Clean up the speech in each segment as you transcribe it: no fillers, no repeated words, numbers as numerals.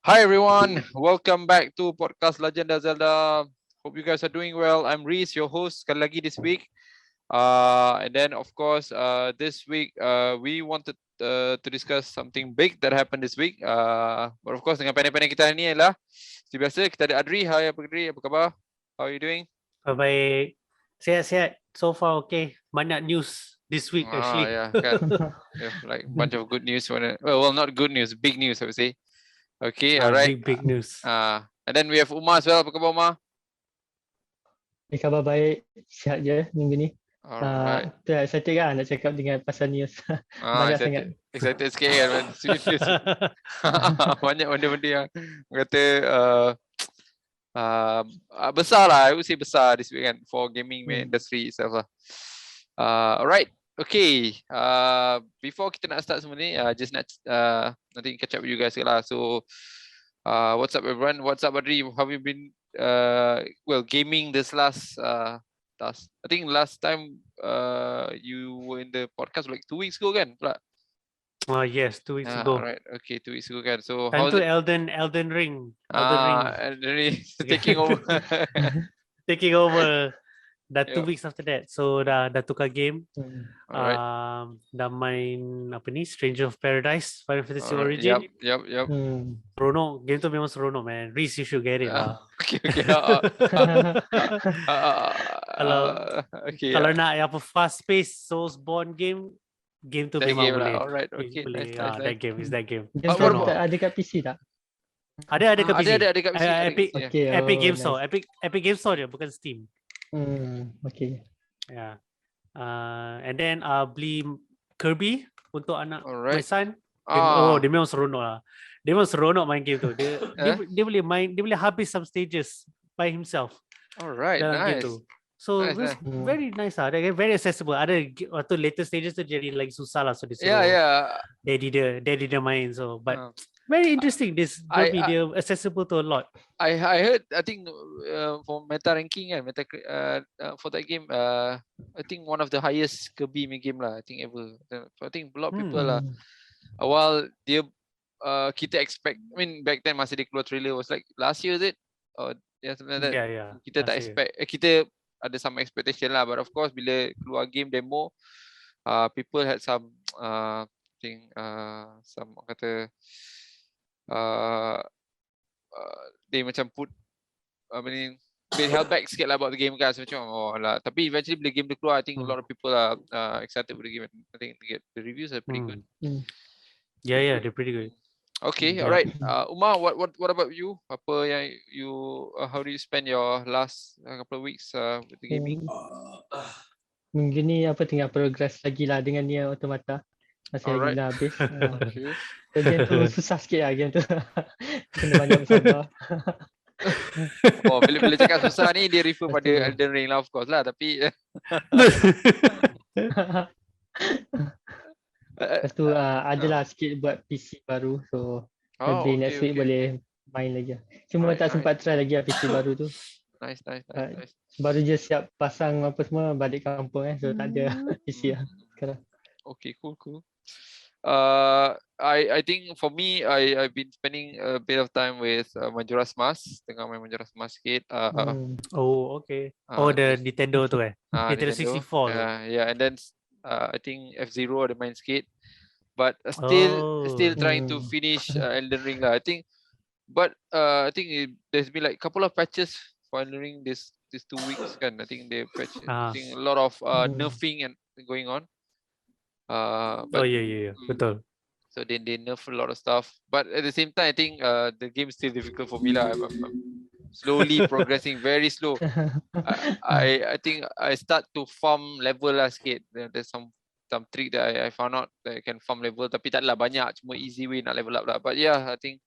Hi everyone, welcome back to Podcast Lagenda Zelda. Hope you guys are doing well. I'm Reez, your host sekali lagi this week. And then of course, this week we wanted to discuss something big that happened this week. But of course dengan panel-panel kita ni adalah seperti biasa kita ada Adri. Hai Adri, apa khabar? How are you doing? Baik, sihat-sihat. So far okay. Banyak news this week actually. Yeah, kan. Yeah, like bunch of good news. Well, not good news, big news I would say. Okay, alright. Big news. And then we have Umar as well. Apa khabar Umar? Khabar baik, sihat je minggu ni. Alright. Excited kan nak cakap dengan pasal news. Banyak sangat. Excited sikit kan man. Serius. Banyak benda-benda yang kata besar lah. I would say besar this week kan for gaming industry itself lah. Alright. Okay, before kita nak start semua ni, just nak nanti catch up with you guys lah. So, what's up everyone? What's up Adri? How have you been? Gaming this last I think last time you were in the podcast like 2 weeks ago kan? Yes, 2 weeks ago. Right. Okay, 2 weeks ago kan. So time to Elden Ring. Elden Ring taking over. Taking over. Dah 2 weeks after that. So dah tukar game. Alright. Dah main apa ni, Stranger of Paradise, Final Fantasy Origin. Yep. Seronok. Game tu memang seronok man. Reese, you should get it lah. Okay. Kalau nak yang apa fast paced Soulsborne game tu that memang game boleh. Lah. Alright, okay. Boleh. Nice. That game. Ada kat PC tak? Ada kat PC. Ada kat PC. Epic Game Store. Nice. Epic Game Store je, bukan Steam. Okay. Yeah. And then beli Kirby untuk anak my son. Dia memang seronok lah. Dia memang seronok main game tu. Dia boleh main, dia boleh habis some stages by himself. Alright, dalam nice. game tu. So nice. very nice lah. Very accessible. Ada waktu later stages tu jadi lagi susah lah. So dia suruh daddy dia main. So but very interesting. This video accessible to a lot. I heard. I think for meta ranking kan, for that game, I think one of the highest Kirby game lah. I think ever. I think a lot of people lah. While dia kita expect. I mean back then masa dia keluar trailer was like last year is it? Or something like that. Yeah. Kita tak expect. Kita ada some expectation lah. But of course bila keluar game demo, people had some some kata. They macam put they held back sikit lah about the game kan. So macam tapi eventually bila game dia keluar, I think a lot of people are excited with the game. I think the reviews are pretty good. Yeah, they're pretty good. Okay, alright. Umar, what about you? Apa yang you how do you spend your last couple of weeks with the gaming? Minggu ni tinggal progress lagi lah dengan Nier Automata. Masih lagi nak habis. Game tu susah sikit lah game tu. Kena banyak bersabar. Bila cakap susah ni dia refer pada Elden Ring lah of course lah, tapi lepas tu adalah sikit buat PC baru. So maybe next week boleh main lagi. Cuma tak sempat try lagi PC baru tu. Nice. Baru je siap pasang apa semua balik kampung so tak ada PC lah sekarang. Okay, cool. I think for me, I've been spending a bit of time with Majora's Mask. Tengah main Majora's Mask sikit. Okay. The Nintendo tu Nintendo 64 tu. Yeah, and then I think F-Zero ada main sikit. But still trying to finish Elden Ring lah. I think there's been like a couple of patches for Elden Ring this 2 weeks kan. I think they patch. I think a lot of nerfing and going on. Yeah. Betul. So they nerf a lot of stuff, but at the same time, I think the game is still difficult for me lah. I'm slowly progressing, very slow. I think I start to farm level lah sikit. There's some trick that I found out that I can farm level, tapi taklah banyak, cuma easy way nak level up lah. But yeah, I think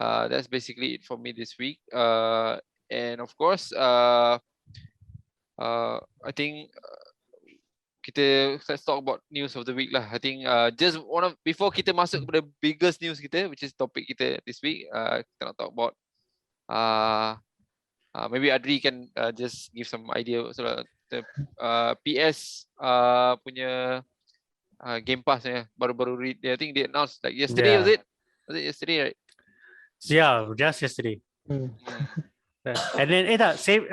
that's basically it for me this week. And of course, I think. Let's talk about news of the week lah. I think before kita masuk kepada biggest news kita, which is topik kita this week, kita nak talk about maybe Adri can just give some idea. So the PS punya Game Pass baru-baru I think they announced like yesterday. Was it yesterday, right? Yeah, just yesterday. And then same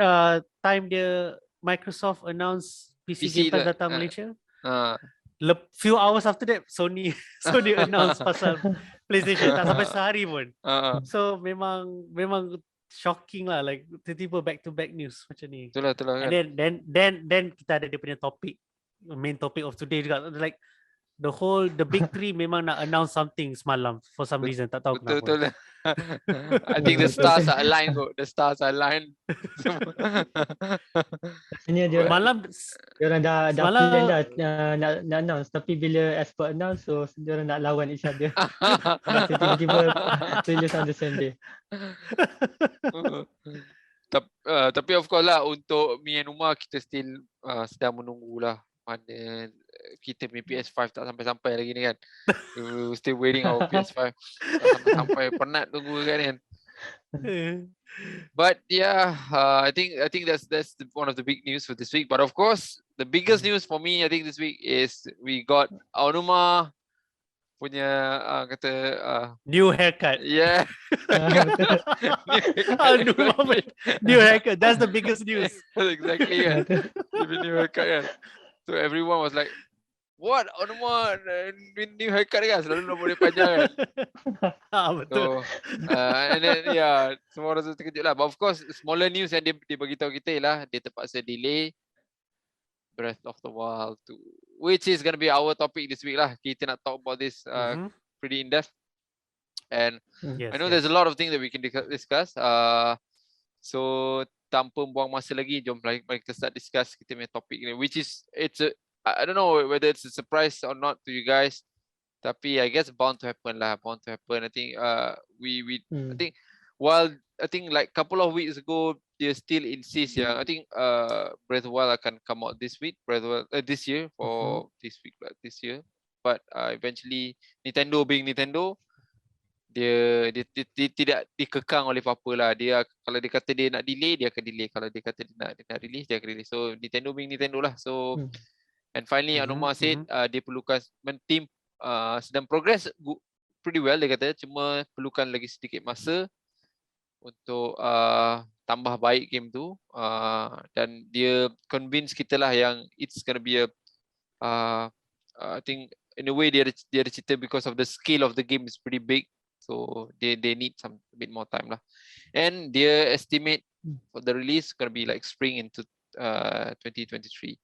time dia Microsoft announced PC Game Pass datang Malaysia. Few hours after that Sony announce pasal PlayStation, tak sampai sehari pun. So memang shocking lah, like tiba-tiba back to back news macam ni. Itulah kan. And then kita ada dia punya topik, main topic of today juga, like the big three memang nak announce something semalam for some reason, tak tahu kenapa. Betul. I think the stars are aligned bro. The stars are aligned. Rasanya dia malam dia orang dah plan dah nak announce, tapi bila expert announce, so dia orang nak lawan each other. Tiba-tiba release on the same day. Tapi of course lah, untuk me and Umar, kita still sedang menunggulah mana kita punya PS5 tak sampai-sampai lagi ni kan. We still waiting our PS5 tak sampai penat tunggu kan. But yeah, I think that's one of the big news for this week. But of course, the biggest news for me I think this week is we got Aonuma punya new haircut. Yeah. New haircut. That's the biggest news. Exactly kan. New haircut kan. So everyone was like, what? Aonuma new haircut kan? Selalu nombor dia panjang kan? Betul. So, and then semua orang terkejut lah. But of course, smaller news yang dia beritahu kita ialah dia terpaksa delay Breath of the Wild 2, which is going to be our topic this week lah. Kita nak talk about this pretty in depth. And I know there's a lot of things that we can discuss. So tanpa buang masa lagi, jom mari kita start discuss kita punya topik ni, which is I don't know whether it's a surprise or not to you guys, tapi I guess bound to happen. I think I think while I think like couple of weeks ago they still insist I think Breath of the Wild akan come out this week, this year for this week this year, but eventually Nintendo being Nintendo, dia tidak dikekang oleh apa-apa lah. Dia kalau dia kata dia nak delay, dia akan delay. Kalau dia kata dia nak release, dia akan release. So Nintendo being Nintendo lah. So and finally Aonuma said dia perlukan team sedang progress pretty well, dia kata, cuma perlukan lagi sedikit masa untuk tambah baik game tu, dan dia convince kita lah yang it's gonna be I think in a way dia ada cerita because of the scale of the game is pretty big. So they need a bit more time lah. And dia estimate for the release gonna be like spring into 2023,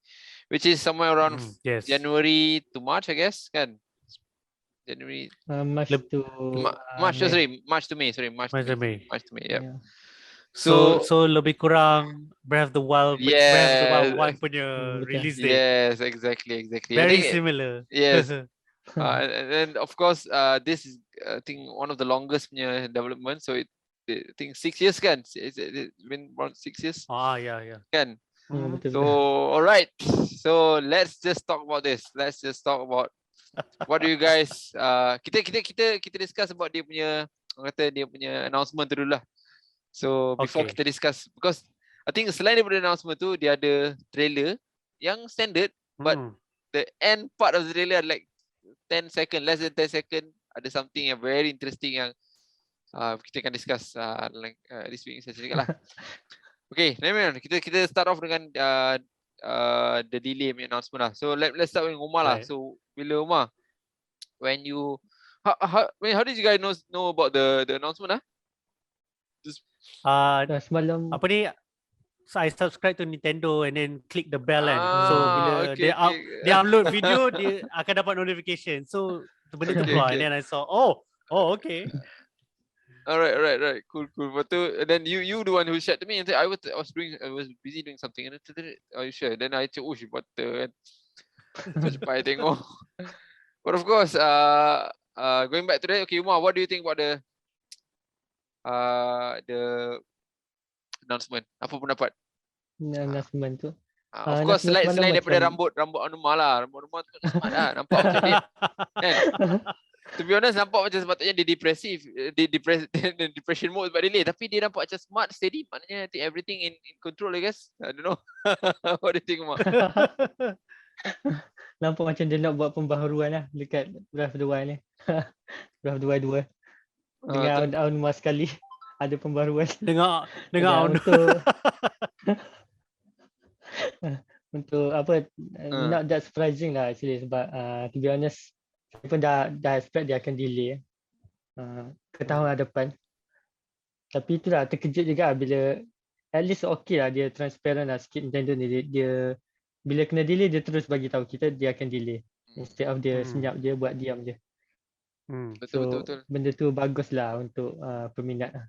which is somewhere around January to March, I guess kan. January March to May. Yeah. So lebih kurang Breath of the Wild, Breath of the Wild 1 punya release date. Yes, exactly. Very similar. Yes. And of course, this is I think one of the longest punya development. So I think 6 years kan? It's been around 6 years. Yeah. Kan? So alright. So let's just talk about this. Let's just talk about what do you guys kita discuss about dia punya announcement tu dulu lah. So before kita discuss, because I think selain daripada announcement tu, dia ada trailer yang standard, but the end part of the trailer like 10 second, less than 10 second, ada something yang very interesting yang kita akan discuss this week saya cakap lah. Okay, kita start off dengan the delay announcement lah. So let's start with Umar lah. So bila Umar, when you how did you guys know about the announcement lah? Semalam apa ni, so I subscribe to Nintendo and then click the bell kan. So bila dia upload video, dia akan dapat notification. So benda tu keluar, and then I saw okay. Alright. Cool. But and then you the one who shared to me and said I was busy doing something, and then are you sure? Then I said what the so cepat I tengok. But of course going back to that, okay Umar, what do you think about the announcement? Apa pendapat announcement tu? Of course selain daripada rambut Aonuma lah. Rambut Aonuma tu smart lah. Nampak macam dia kan? To be honest, nampak macam sepatutnya dia depression mode sebab delay, tapi dia nampak macam smart, steady. Maknanya I think everything in control, I guess. I don't know. What do you think, Umar? Nampak macam dia nak buat pembaharuan lah dekat Breath of the Wild ni. Breath of the Wild 2. Dengan Aonuma sekali ada pembaruan. Dengar Dan untuk apa, not that surprising lah actually, sebab to be honest saya pun dah expect dia akan delay ke tahun depan. Tapi itulah terkejut juga bila at least okay lah, dia transparent lah sikit Nintendo ni. Dia bila kena delay dia terus bagi tahu kita dia akan delay, instead of dia senyap je buat diam je. Betul. Benda tu bagus lah untuk peminat lah.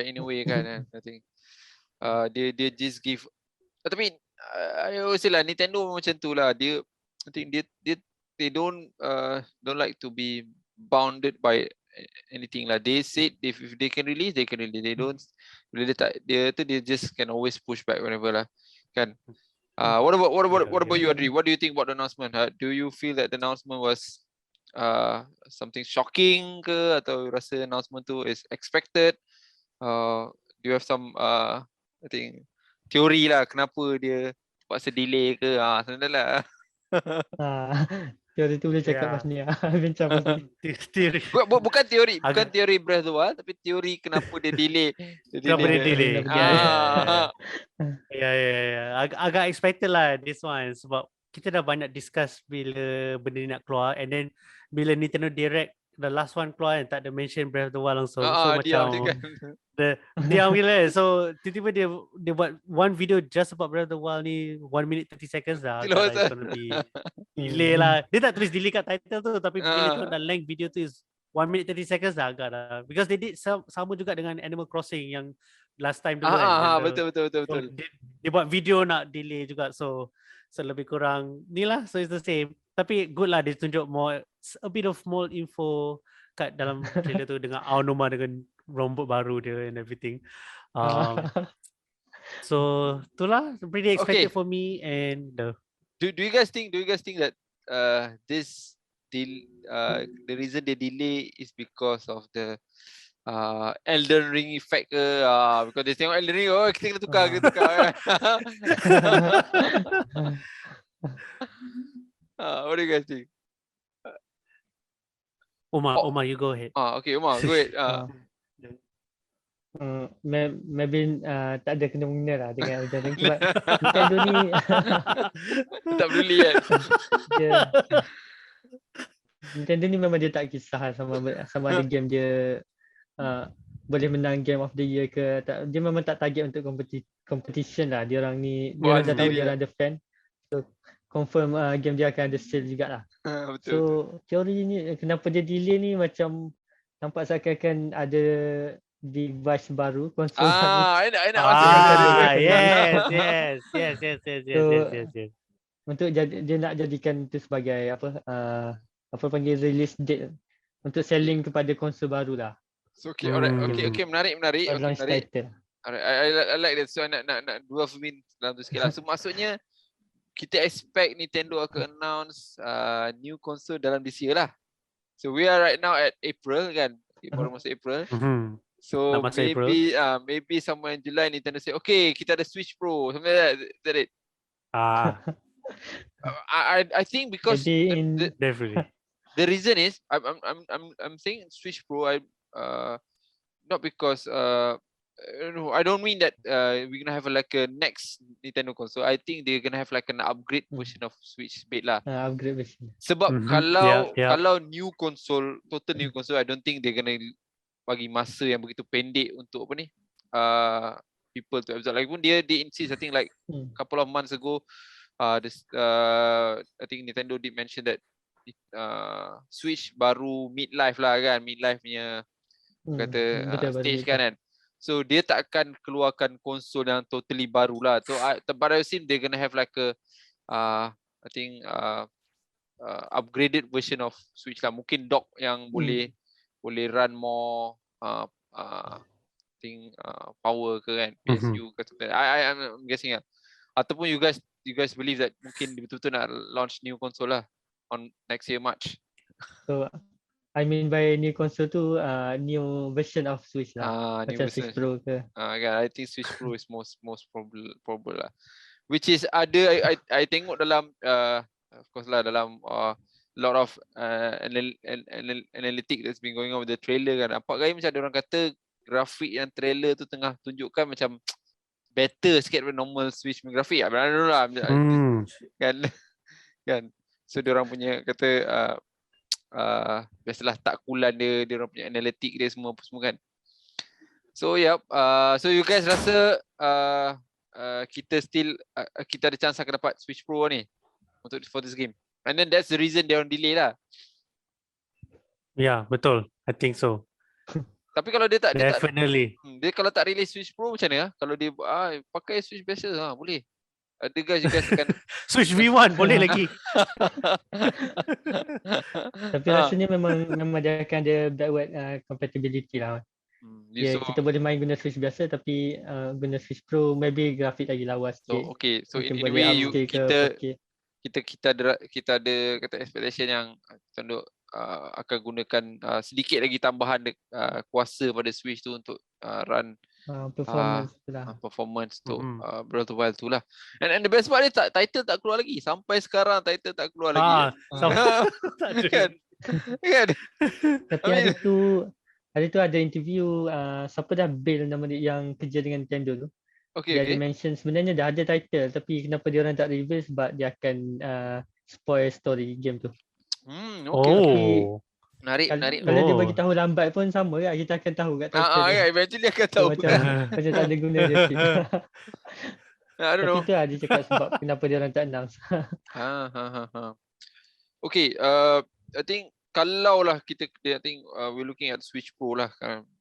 In a way kan, I think dia just give. Tapi I always say lah, Nintendo macam tu lah. I think they don't like to be bounded by anything lah. They said if they can release, they can release. They don't. They just can always push back whenever lah. Kan. What about you, Adri? What do you think about the announcement? Do you feel that the announcement was something shocking ke, atau rasa announcement tu is expected? Do you have some I think teori lah kenapa dia terpaksa delay ke? Sebenarnya lah. Teori tu boleh cakap pas ni lah. Bincang pas ni. Teori. Bukan teori Breath of the Wild, tapi teori kenapa dia delay. Kenapa dia delay? Ya. Agak expected lah this one, sebab kita dah banyak discuss bila benda ni nak keluar, and then bila Nintendo Direct the last one keluar kan, tak ada mention Breath of the Wild langsung. So macam diam gila. So tiba-tiba dia buat one video just about Breath of the Wild ni 1 minute 30 seconds dah. It's gonna be delay lah. Dia tak tulis delay kat title tu, tapi bila tengok dah length video tu is 1 minute 30 seconds dah agak dah. Because they did sama juga dengan Animal Crossing yang last time dulu kan. Betul. Dia buat video nak delay juga, so lebih kurang ni lah. So it's the same. Tapi good lah dia tunjuk a bit of more info kat dalam trailer tu dengan Aonuma dengan rambut baru dia and everything. So itulah pretty expected for me. And do you guys think that this the reason they delay is because of the Elden Ring effect ke? Because they tengok Elden Ring, kita kena tukar. What do you guys think? Omar, you go ahead. Okay, Omar, go ahead. Maybe tak ada kena-mengena lah dengan Elden Ring, sebab Nintendo ni tak peduli kan. Nintendo ni memang dia tak kisah sama ada game dia boleh menang Game of the Year ke tak. Dia memang tak target untuk competition lah. Dia orang ni dia dah tahu dia orang ada fan, so confirm game dia akan ada sale jugalah. Betul. So teori ni kenapa dia delay ni, macam nampak seakan-akan ada device baru, konsol baru. Yes. Untuk dia nak jadikan itu sebagai apa panggil release date untuk selling kepada konsol baru lah. So okay, menarik. Alright, I like that. So nak dua film dalam tu sikit lah. So maksudnya kita expect Nintendo akan announce new console dalam this year lah. So we are right now at April kan, baru masuk April. So maybe somewhere in July Nintendo say, okay, kita ada Switch Pro, something like that. It? I think because definitely the reason is I'm saying Switch Pro. Not because I don't mean that we're gonna have like a next Nintendo console. I think they're gonna have like an upgrade version of Switch bit lah. Upgrade version. Sebab kalau new console, total new console, I don't think they're gonna bagi masa yang begitu pendek untuk apa ni, people to absorb. Lagipun dia insist, I think like couple of months ago, I think Nintendo did mention that Switch baru midlife lah kan, midlife punya stage kan. So dia tak akan keluarkan konsol yang totally baru lah. So but I assume they're gonna have like a I think upgraded version of Switch lah. Mungkin dock yang boleh run more power ke kan, PSU ke something. I'm guessing lah. Ataupun you guys believe that mungkin betul-betul nak launch new console lah on next year March. So I mean by new console tu new version of Switch lah. Macam Switch Pro ke. I think Switch Pro is most probable lah. Which is ada I tengok dalam of course lah dalam lot of analytic that's been going on with the trailer kan. Nampak gaya macam ada orang kata grafik yang trailer tu tengah tunjukkan macam better sikit daripada normal Switch punya grafik. I don't know lah. Kan. Kan. So dia orang punya kata biasalah tak kulan dia orang punya analytic dia semua kan. So so you guys rasa kita ada chance akan dapat Switch Pro ni for this game. And then that's the reason dia orang delay lah. Yeah, betul. I think so. Tapi kalau dia tak definitely. Dia kalau tak release Switch Pro macam mana? Kalau dia pakai Switch biasa boleh. Ada guys akan Switch V1 boleh lagi. Tapi rasanya memang dia akan ada backward compatibility lah. Kita boleh main guna Switch biasa tapi guna Switch Pro maybe grafik lagi lawas sikit. So okay, so in a way kita ada kata expectation yang tanduk akan gunakan sedikit lagi tambahan kuasa pada Switch tu untuk run performance tu Breath of the Wild tu lah. And the best part dia title tak keluar lagi. Sampai sekarang title tak keluar lagi. Kan? Tapi hari tu ada interview siapa dah Bill nama dia yang kerja dengan Nintendo tu. Dia ada mention sebenarnya dah ada title tapi kenapa dia orang tak reveal sebab dia akan spoil story game tu. Menarik. Kalau dia bagi tahu lambat pun sama kan, kita akan tahu kat title. Eventually akan tahu. Macam tak ada guna dia. I don't know. Tapi tu dia cakap sebab kenapa dia orang tak announce. Okay, I think kalau lah I think we're looking at Switch Pro lah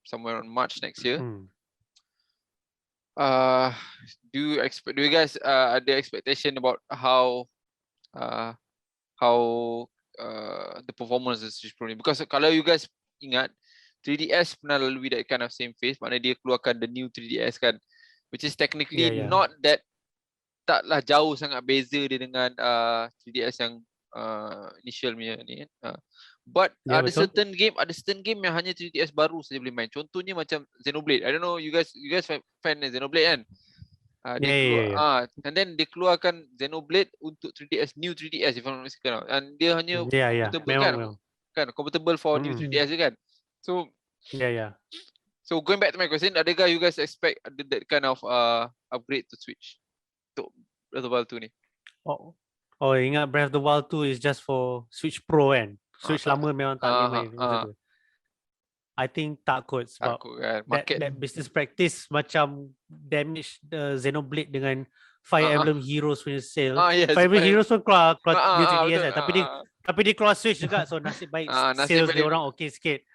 somewhere on March next year. Do you guys ada expectation about how the performance of Switch Pro ni? Because kalau you guys ingat 3DS pernah lalui that kind of same phase, maknanya dia keluarkan the new 3DS kan, which is technically not that taklah jauh sangat beza dia dengan 3DS yang initial punya ni kan. But ada certain game yang hanya 3DS baru saja boleh main. Contohnya macam Xenoblade. I don't know you guys fan Xenoblade kan? And then dia keluarkan Xenoblade untuk 3DS, new 3DS if I'm not mistaken. And dia hanya compatible kan, compatible for new 3DS je kan. So so going back to my question, adakah you guys expect that kind of upgrade to Switch untuk Breath of the Wild 2 ni? Ingat Breath of the Wild 2 is just for Switch Pro kan. Switch lama memang tak boleh main macam tu. I think tak kot sebab that business practice macam damage the Xenoblade dengan Fire Emblem Heroes punya sale. Fire Emblem Heroes pun keluar new 3DS tapi dia keluar Switch juga, so nasib baik sales dia orang okay sikit.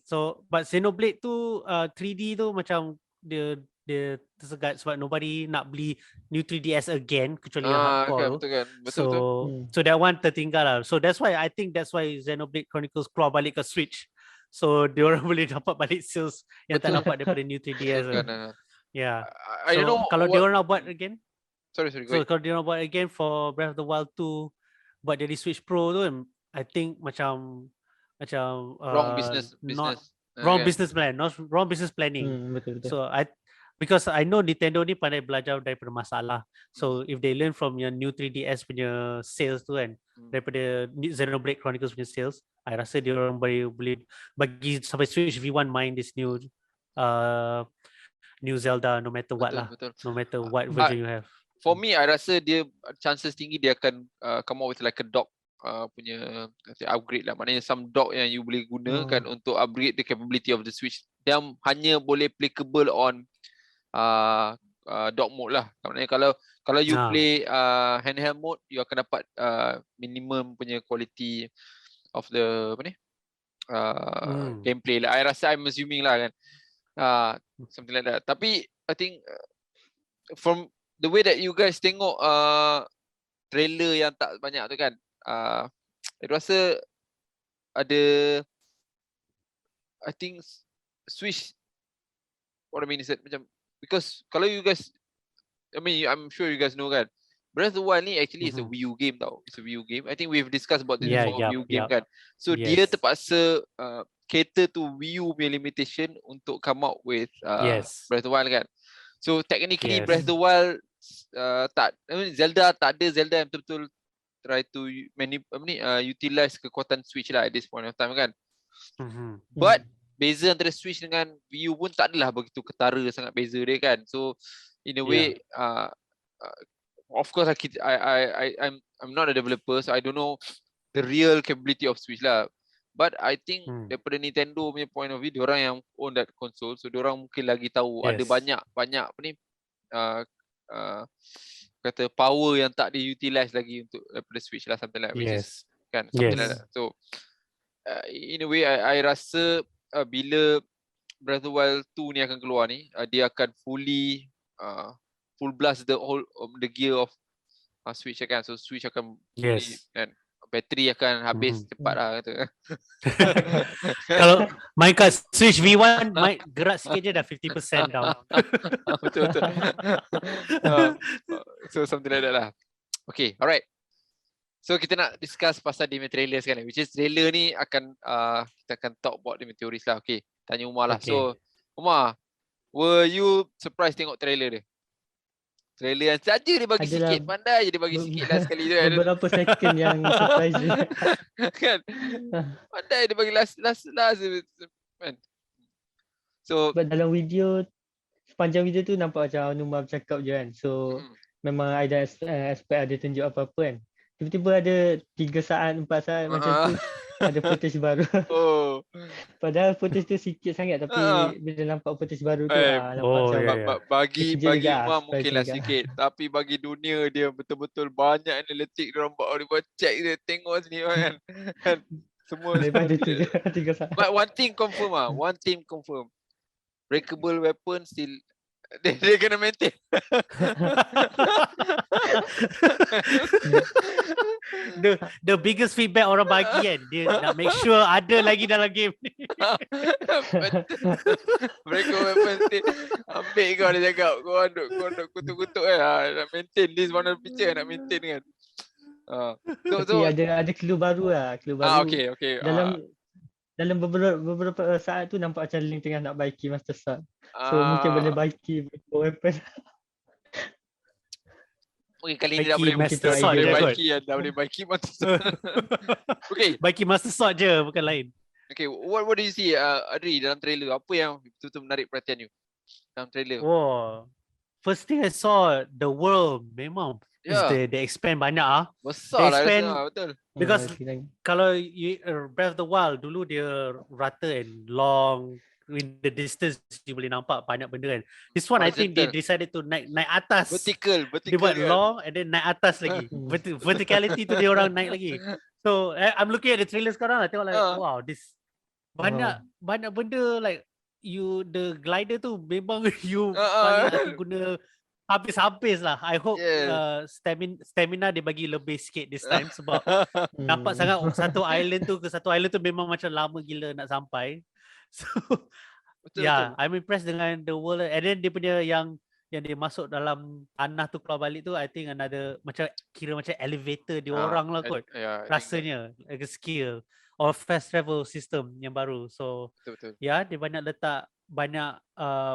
So but Xenoblade tu 3D tu macam dia tersegat sebab nobody nak beli new 3DS again kecuali yang hardcore tu. So that one tertinggal lah. So that's why I think Xenoblade Chronicles keluar balik ke Switch. So dia orang boleh dapat balik sales yang tak dapat daripada new 3DS. I don't know kalau dia orang nak buat again. Sorry. So kalau dia orang buat again for Breath of the Wild 2 buat jadi Switch Pro tu, I think macam wrong business wrong business planning. Betul. So because I know Nintendo ni pandai belajar daripada masalah. So if they learn from your new 3DS punya sales tu kan, daripada Xenoblade Chronicles punya sales, I rasa dia orang boleh bagi sampai Switch V1 main this new Zelda no matter what betul. No matter what version you have. For me, I rasa dia chances tinggi dia akan come out with like a dock punya upgrade lah. Maknanya some dock yang you boleh gunakan untuk upgrade the capability of the Switch. Dia hanya boleh applicable on dock mode lah. Maknanya kalau you play handheld mode, you akan dapat minimum punya quality of the gameplay lah. I rasa I'm assuming lah kan. Something like that. Tapi I think from the way that you guys tengok trailer yang tak banyak tu kan, I rasa ada, I think Switch, what I mean is that macam, because kalau you guys, I mean I'm sure you guys know kan, Breath of the Wild ni actually is a Wii U game tau. It's a Wii U game. I think we've discussed about this before, Wii U game kan. So dia terpaksa cater to Wii U punya limitation untuk come out with Breath of the Wild kan. So technically Breath of the Wild Zelda tak ada Zelda yang betul-betul try to utilize kekuatan Switch lah at this point of time kan. But beza antara Switch dengan Wii U pun tak adalah begitu ketara sangat beza dia kan. So in a way of course I'm not a developer, so I don't know the real capability of Switch lah. But I think daripada Nintendo punya point of view, diorang yang own that console, so diorang mungkin lagi tahu ada banyak apa ni kata power yang tak di-utilize lagi untuk daripada Switch lah, something like which is kan something like that. So in a way I rasa bila Breath of the Wild 2 ni akan keluar ni, dia akan full blast the gear of Switch kan. So Switch akan fully, kan, bateri akan habis cepat lah kata. Kalau main kat Switch V1 main gerak sikit je dah 50% down. Betul. So something like that lah. Okay, alright. So kita nak discuss pasal dia trailer sekarang, which is trailer ni akan kita akan talk about dia teoris lah. Okay, tanya Umar lah. So Umar, were you surprised tengok trailer dia? Trailer yang saja dia bagi sikit, pandai je dia bagi sikit lah sekali tu. Beberapa second yang surprise dia. Kan? Pandai dia bagi last kan. So dalam video, sepanjang video tu nampak macam Aonuma bercakap je kan. So memang ada expect ada tunjuk apa-apa kan. Tiba-tiba ada 3 saat, 4 saat macam tu ada footage baru. Padahal footage tu sikit sangat, tapi bila nampak footage baru tu nampak macam bagi Umar mungkinlah sikit, tapi bagi dunia dia betul-betul banyak analitik dia orang buat check dia, tengok sini kan. Semua daripada tu 3 saat. But one thing confirm. Breakable weapon still dia kena maintain. The biggest feedback orang bagi kan, dia nak make sure ada lagi dalam game ni. Breakable weapon still ambil kau, dia cakap kau duk kutuk-kutuk kan, nak maintain this one of the picture, nak maintain kan. So ada clue baru lah, okay. Dalam beberapa saat tu nampak macam Link tengah nak baiki Master Sword. So mungkin boleh baiki weapon. Mungkin kali ni dah boleh Master Sword, dah boleh baiki Master Sword. Okay, baiki Master Sword je, bukan lain. Okay, what do you see Adri dalam trailer? Apa yang betul-betul menarik perhatian you dalam trailer? First thing I saw, the world memang they expand banyak besar lah betul. Because kalau Breath of the Wild dulu dia rata and long, in the distance you boleh nampak banyak benda kan. This one I think they decided to naik atas. Vertical dia buat kan? Long and then naik atas lagi. Verticality tu dia orang naik lagi. So I'm looking at the trailer sekarang lah, tengok like wow, this banyak benda like the glider tu memang you banyak guna habis-habis lah. I hope stamina dia bagi lebih sikit this time sebab nampak sangat satu island tu ke satu island tu memang macam lama gila nak sampai. So betul. I'm impressed dengan the world, and then dia punya yang dia masuk dalam tanah tu keluar balik tu, I think another macam kira macam elevator dia orang lah kot. Rasanya like a skill or fast travel system yang baru. So betul. dia banyak letak banyak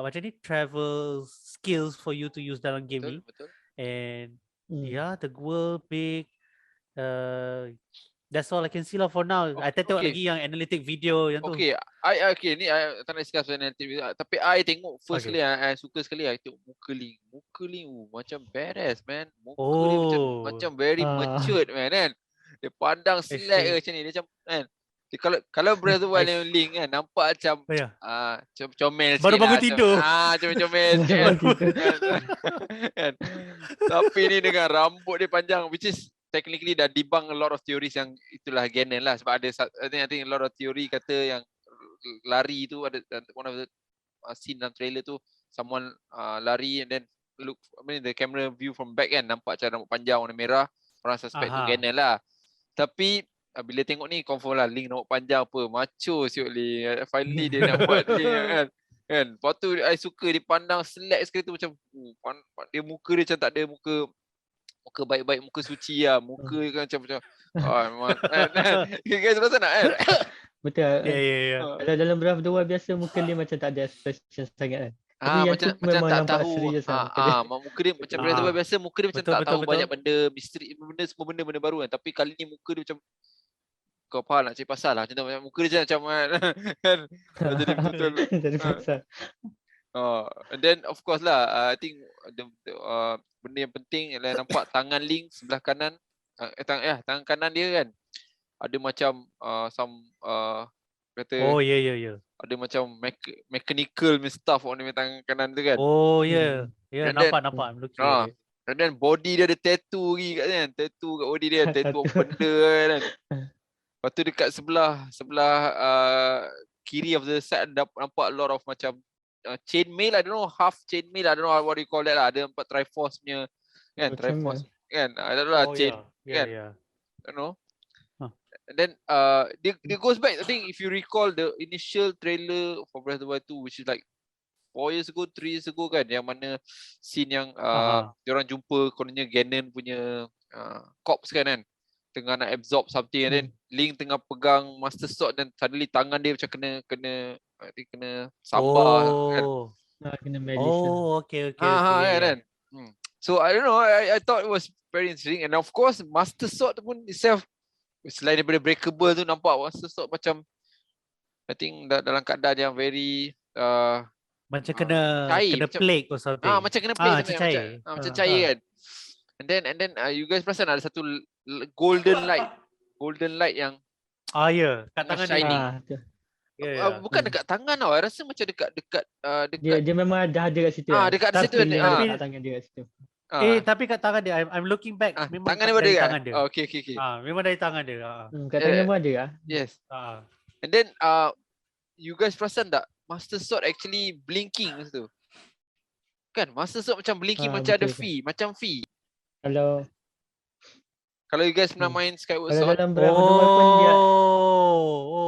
macam ni travel skills for you to use dalam game ni. And the world big, that's all I can see lah for now. I tengok lagi yang analytic video yang tu. Okay, ni I tak nak discuss analytic video, tapi I tengok firstly I suka sekali I tengok muka Link macam badass man. Muka dia macam very matured man kan. Dia pandang select macam ni, dia macam kan. Kalau Breath of the Wild yang Link kan nampak macam comel sikit. Baru bangun tidur. Comel sikit kan. Tapi ni dengan rambut dia panjang, which is technically dah debunk a lot of theories yang itulah Ganon lah. Sebab ada I think a lot of theory kata yang lari tu ada one of the scene dalam trailer tu, someone lari and then look, the camera view from back kan, nampak macam rambut panjang warna merah, orang suspect tu Ganon lah. Tapi bila tengok ni confirm lah Link rambut panjang apa, macho siut Link. Finally dia nak buat ni kan. Lepas tu I suka dia pandang select sekali tu macam dia muka dia macam tak ada muka baik-baik, muka suci lah. Muka kan macam memang guys rasa nak kan. Betul. Kalau dalam Breath of the Wild biasa muka Link macam tak ada expression sangat kan. Tapi yang macam tu memang tak nampak tahu. serius lah muka dia. Muka dia macam biasa muka dia macam Betul, tak betul, tahu betul. banyak benda, misteri semua benda baru kan. Tapi kali ni muka dia macam kau faham nak cari pasal lah. Macam tu, muka dia macam kan. Jadi betul. Jadi pasal. And then of course lah, I think benda yang penting ialah nampak tangan Link sebelah kanan. Tangan kanan dia kan. Ada macam kata ada macam mechanical stuff on dia tangan kanan tu kan. Nampak looking at it. And then body dia ada tattoo lagi kat kan. Tattoo kat body dia, tattoo apa benda kan. Lepas tu dekat sebelah kiri of the side nampak a lot of macam chainmail, I don't know, half chainmail, I don't know what you call that lah. Ada nampak Triforce punya kan, Triforce kan. I don't know lah, chain kan. I don't know. And then dia goes back, I think if you recall the initial trailer for BOTW2, which is like 4 years ago, 3 years ago kan, yang mana scene yang diorang jumpa kononnya Ganon punya corpse kan, tengah nak absorb something, and then Link tengah pegang Master Sword dan suddenly tangan dia macam kena sambar kan. Kena malaysia. Okay. Kan. So I don't know, I thought it was very interesting, and of course Master Sword pun itself, selain daripada breakable tu, nampak Master Sword macam I think dalam keadaan yang very macam kena cair, plague or something. Macam kena plague macam cair. Macam cair kan. And then you guys perasan ada satu golden light yang kat tangan shining. dia. Bukan dekat tangan tau. I rasa macam dekat Dia memang dah ada kat situ. dekat situ kat tangan dia kat situ. Tapi kat tangan dia, I'm looking back, memang tangan dia ada kan? tangan dia. Okay. Memang dari tangan dia. Kat tangan memang ada lah. Yes. And then you guys perasan tak Master Sword actually blinking masa tu? Kan Master Sword macam blinking, macam ada fee, macam fee. Kalau you guys pernah main Skyward Sword, dalam Breath of the Wild pun dia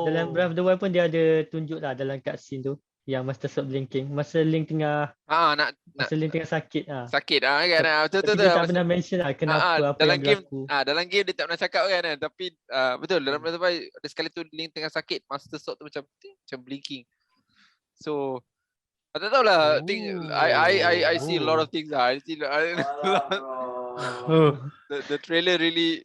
dalam Breath of the Wild pun dia ada tunjuk lah dalam cutscene tu yang Master Sword blinking masa Link tengah Link tengah sakit sakit kan. Betul. Dia tak pernah mention lah kenapa apa dalam yang game berlaku. Dalam game dia tak pernah cakap kan. Tapi betul dalam Breath of the Wild ada sekali tu Link tengah sakit, Master Sword tu macam blinking. So I tak tahulah. I think I see a lot of things lah. I see the trailer really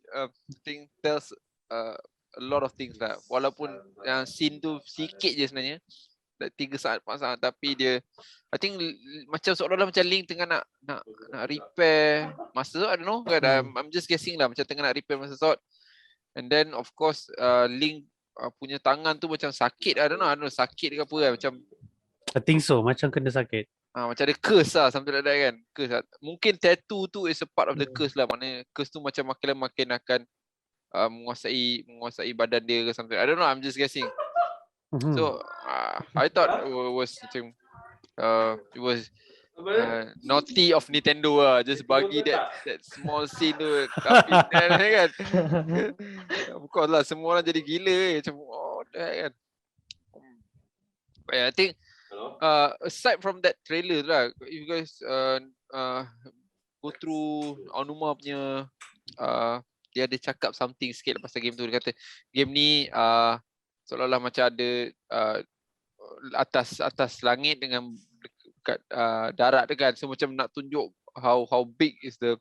tells a lot of things lah. Walaupun yang scene tu sikit je sebenarnya, 3 saat 4 saat, tapi dia I think macam seolah-olah macam Link tengah nak repair Master Sword. I don't know kan. I'm just guessing lah, macam tengah nak repair Master Sword. And then of course Link punya tangan tu macam sakit. I don't know sakit ke apa kan. Macam I think so, macam kena sakit. Macam ada curse lah, something like that kan. Curse lah. Mungkin tattoo tu is a part of the curse lah. Maknanya curse tu macam makin akan menguasai badan dia ke something. I don't know, I'm just guessing. So I thought it was macam it was naughty of Nintendo lah, just bagi that small scene tu. Tapi kan of course lah, semua orang jadi gila macam kan. I think aside from that trailer lah, if you guys go through Aonuma punya dia ada cakap something sikit pasal game tu. Dia kata game ni seolah-olah macam ada atas langit dengan dekat darat tu kan. So macam nak tunjuk how big is the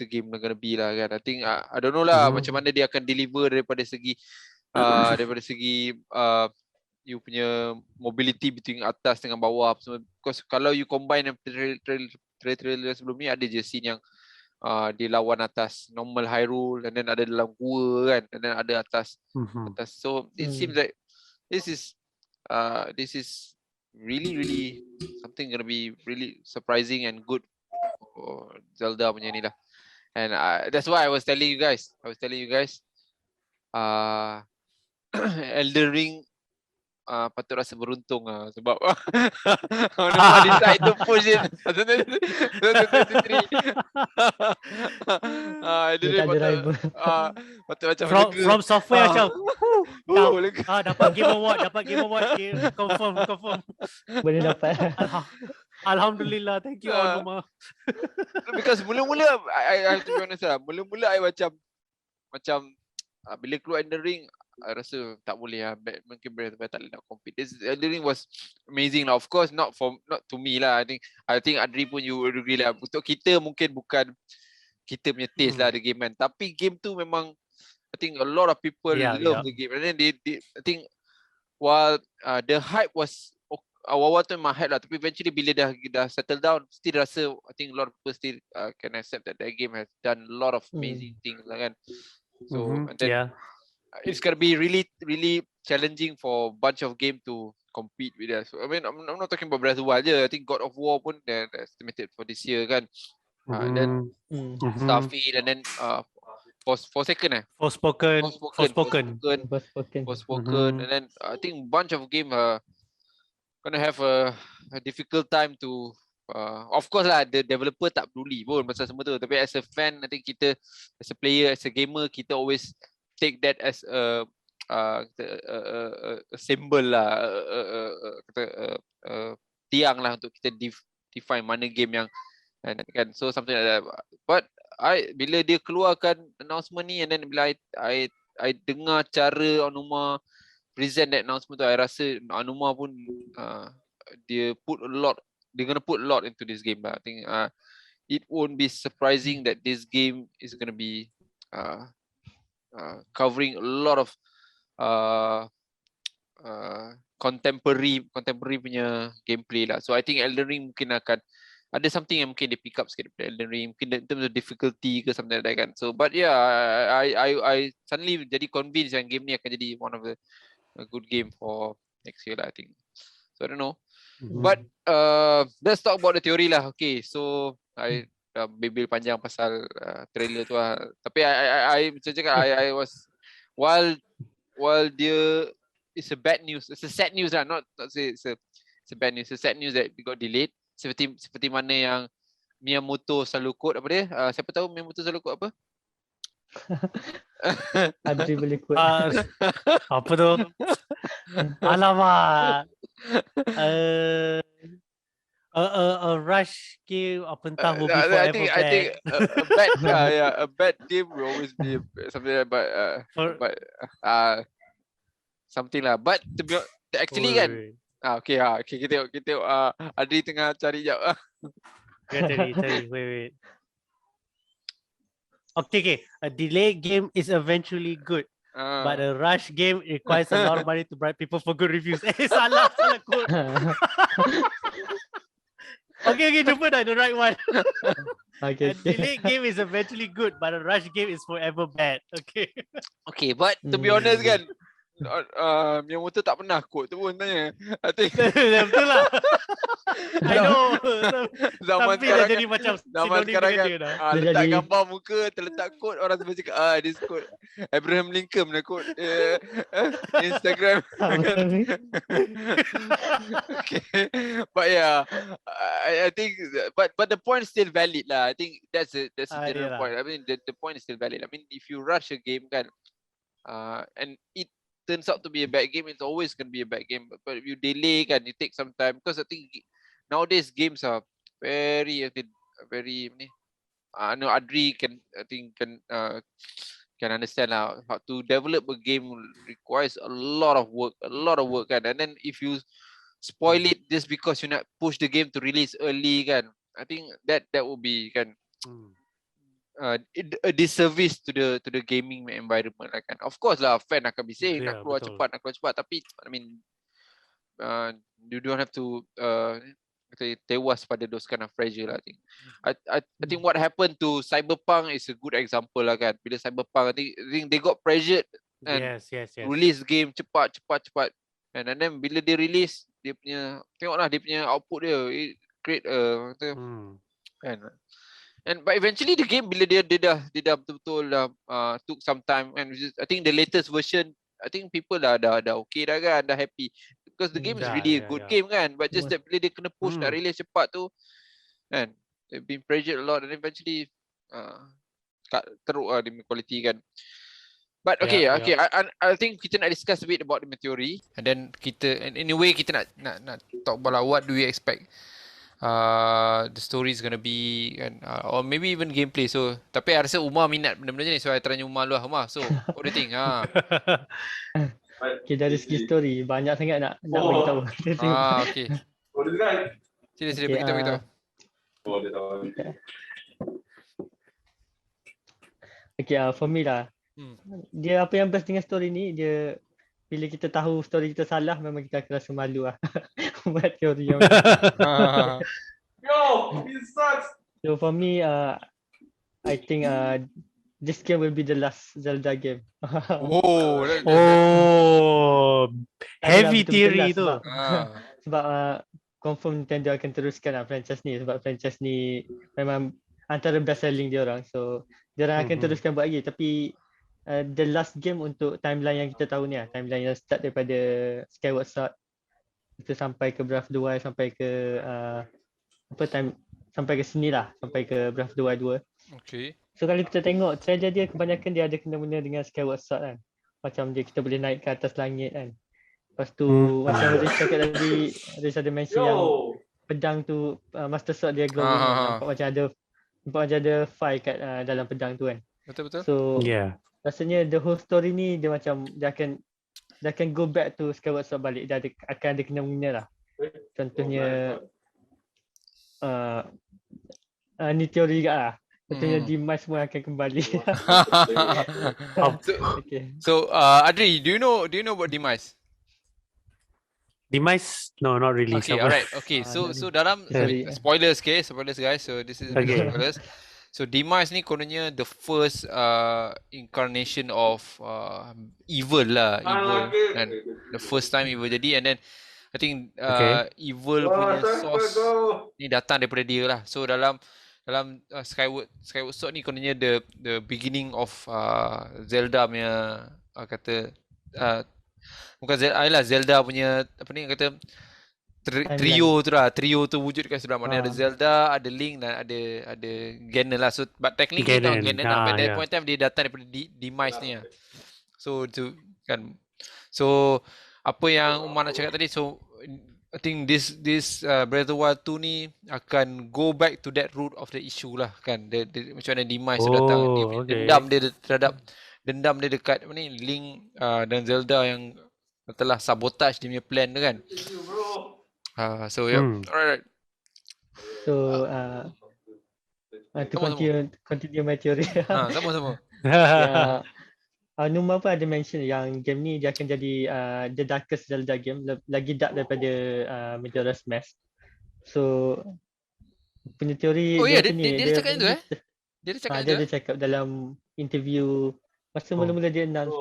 game gonna be lah kan. I think I don't know lah macam mana dia akan deliver daripada segi you punya mobility between atas dengan bawah. Because kalau you combine trailer sebelum ni, ada je scene yang dia lawan atas normal Hyrule, and then ada dalam gua kan, and then ada atas. So it seems like this is really something gonna be really surprising and good for Zelda punya ni lah. And that's why I was telling you guys Elden Ring patut rasa beruntung lah, sebab Aonuma decide to push it. Patut macam from software macam dapat game award confirm boleh dapat. Alhamdulillah, thank you Aonuma. Because mula-mula I have to be honest lah, mula-mula I macam bila keluar Elden Ring, I rasa tak boleh lah. Mungkin Breath of the Wild tak boleh nak compete. This Elden Ring was amazing lah. Of course not to me lah. I think Adri pun you agree lah. Untuk kita mungkin bukan kita punya taste lah the game kan. Tapi game tu memang I think a lot of people love the game. And then they I think while the hype was awal-awal tu memang hype lah. Tapi eventually bila dah settle down, still rasa I think a lot of people still can accept that game has done a lot of amazing things lah kan. So and then it's gonna be really, really challenging for a bunch of game to compete with us. So, I mean, I'm not talking about Breath of the Wild je. I think God of War pun they're estimated for this year kan. And then Starfield and then Forspoken. And then I think bunch of game gonna have a difficult time to. Of course lah, the developer tak peduli pun pasal semua tu. Tapi as a fan, I think kita as a player, as a gamer, kita always take that as a symbol lah, tiang lah untuk kita define mana game yang kan, so something like that. But bila dia keluarkan announcement ni, and then bila I dengar cara Aonuma present that announcement tu, I rasa Aonuma pun dia gonna put a lot into this game lah. I think it won't be surprising that this game is gonna be covering a lot of contemporary punya gameplay lah. So I think Elden Ring mungkin akan ada something yang mungkin dia pick up sikit daripada Elden Ring, mungkin in terms of difficulty ke something like that kan. So but yeah, I suddenly jadi convinced yang game ni akan jadi one of the a good game for next year lah, I think. So I don't know. But let's talk about the theory lah. Okay, so I bil panjang pasal trailer tu lah. Tapi I macam cakap, I was while dia it's a bad news, it's a sad news lah, not say it's a bad news, it's a sad news that it got delayed. Seperti mana yang Miyamoto selalu quote apa dia? Siapa tahu Miyamoto selalu quote apa? Adri boleh quote. Apa tu? Alamak. A rush game apa entah will be forever bad. I think a bad game will always be something like that, but something lah. But to be actually kan. Okay, kita tengok Adri tengah cari jap. Cari. Wait. Okay. A delayed game is eventually good. But a rush game requires a lot of money to bribe people for good reviews. Salah quote. Okay, jumpa dah the right one. Okay. A delayed game is eventually good, but a rush game is forever bad. Okay, but to be honest kan, Miyamoto tak pernah quote tu pun tanya. I think betul lah. I know. Zaman tapi sekarang dah jadi macam kan letak jadi gambar muka, terletak quote, orang semua cakap this quote Abraham Lincoln nak quote Instagram. Okay. But yeah, I think but the point is still valid lah. I think that's a general point. I mean the point is still valid. I mean if you rush a game kan, and it turns out to be a bad game, it's always going to be a bad game. But if you delay kan, you take some time, because I think nowadays games are very I know Adri can understand how to develop a game requires a lot of work kan. And then if you spoil it just because you not push the game to release early kan, I think that would be kan a disservice to the gaming environment lah kan. Of course lah, fan akan bising nak keluar cepat, tapi I mean you don't have to tewas pada those kind of pressure lah. I think what happened to Cyberpunk is a good example lah kan. Bila Cyberpunk I think they got pressured and yes. release game cepat and then bila dia release dia punya, tengoklah dia punya output dia, it create kan. And but eventually the game bila dia dah betul-betul took some time, and I think the latest version, I think people dah okay dah kan, dah happy because the game is really a good game kan, but just that bila dia kena push nak release cepat tu kan, they've been pressured a lot and eventually teruk lah dia quality kan. But okay, I think kita nak discuss a bit about the theory, and then kita in a way kita nak talk about what do we expect the story is gonna be kan, or maybe even gameplay. So tapi I rasa Umar minat benda-benda ni, so I try Umar lah. Umar, so what do you think? Okay, dari segi story banyak sangat nak bagi tahu. Okay. Sila Okay, beritahu. Okay, for me lah. Dia apa yang best dengan story ni, dia bila kita tahu story kita salah, memang kita akan rasa malu lah. Buat teori yang So for me, I think this game will be the last Zelda game. Heavy theory tu. Sebab confirm Nintendo akan teruskan franchise ni, sebab franchise ni memang antara best selling dia orang. So dia orang akan teruskan buat lagi, tapi the last game untuk timeline yang kita tahu ni lah, timeline yang start daripada Skyward Sword itu sampai ke Breath of the Wild, sampai ke sampai ke sini lah, sampai ke Breath of the Wild 2. Okay. So kalau kita tengok trailer dia, kebanyakan dia ada kena-mena dengan Skyward Sword kan. Macam kita boleh naik ke atas langit kan. Lepas tu macam Riz cakap tadi, Riz ada mention yang pedang tu, Master Sword dia glowing, nampak macam ada fire kat dalam pedang tu kan. Betul. So rasanya the whole story ni dia macam dia akan go back to Skyward Sword balik. Dia akan ada kena-mena lah. Contohnya ni teori juga lah. Contohnya Dimas semua akan kembali. Okay. So Adri, do you know about Dimas? Dimas? No, not really. Okay, alright. Okay, so dalam spoilers, guys. So this is spoilers. So Dimas ni kononnya the first incarnation of evil lah, and the first time evil jadi, and then I think evil punya source ni datang daripada dia lah. So dalam Skyward Sword ni kononnya the beginning of Zelda punya kata bukan Zelda punya apa ni kata trio tu wujud kat sebelah mana. Ada Zelda, ada Link dan ada Ganon lah. So but technically Ganon lah. But that point time dia datang daripada Demise ni lah. So tu kan. So apa yang Umar nak cakap tadi, so I think this Breath of the Wild 2 ni akan go back to that root of the issue lah kan. Macam mana Demise tu datang, dendam dia dekat apa ni, Link dan Zelda yang telah sabotage dia punya plan tu kan. So alright. So to continue my theory. Sama. Aonuma pun ada mention yang game ni dia akan jadi the darkest Zelda game, lagi dark daripada Majora's Mask. So punya teori dia cakap itu dia ada cakap dalam interview masa mula-mula dia announce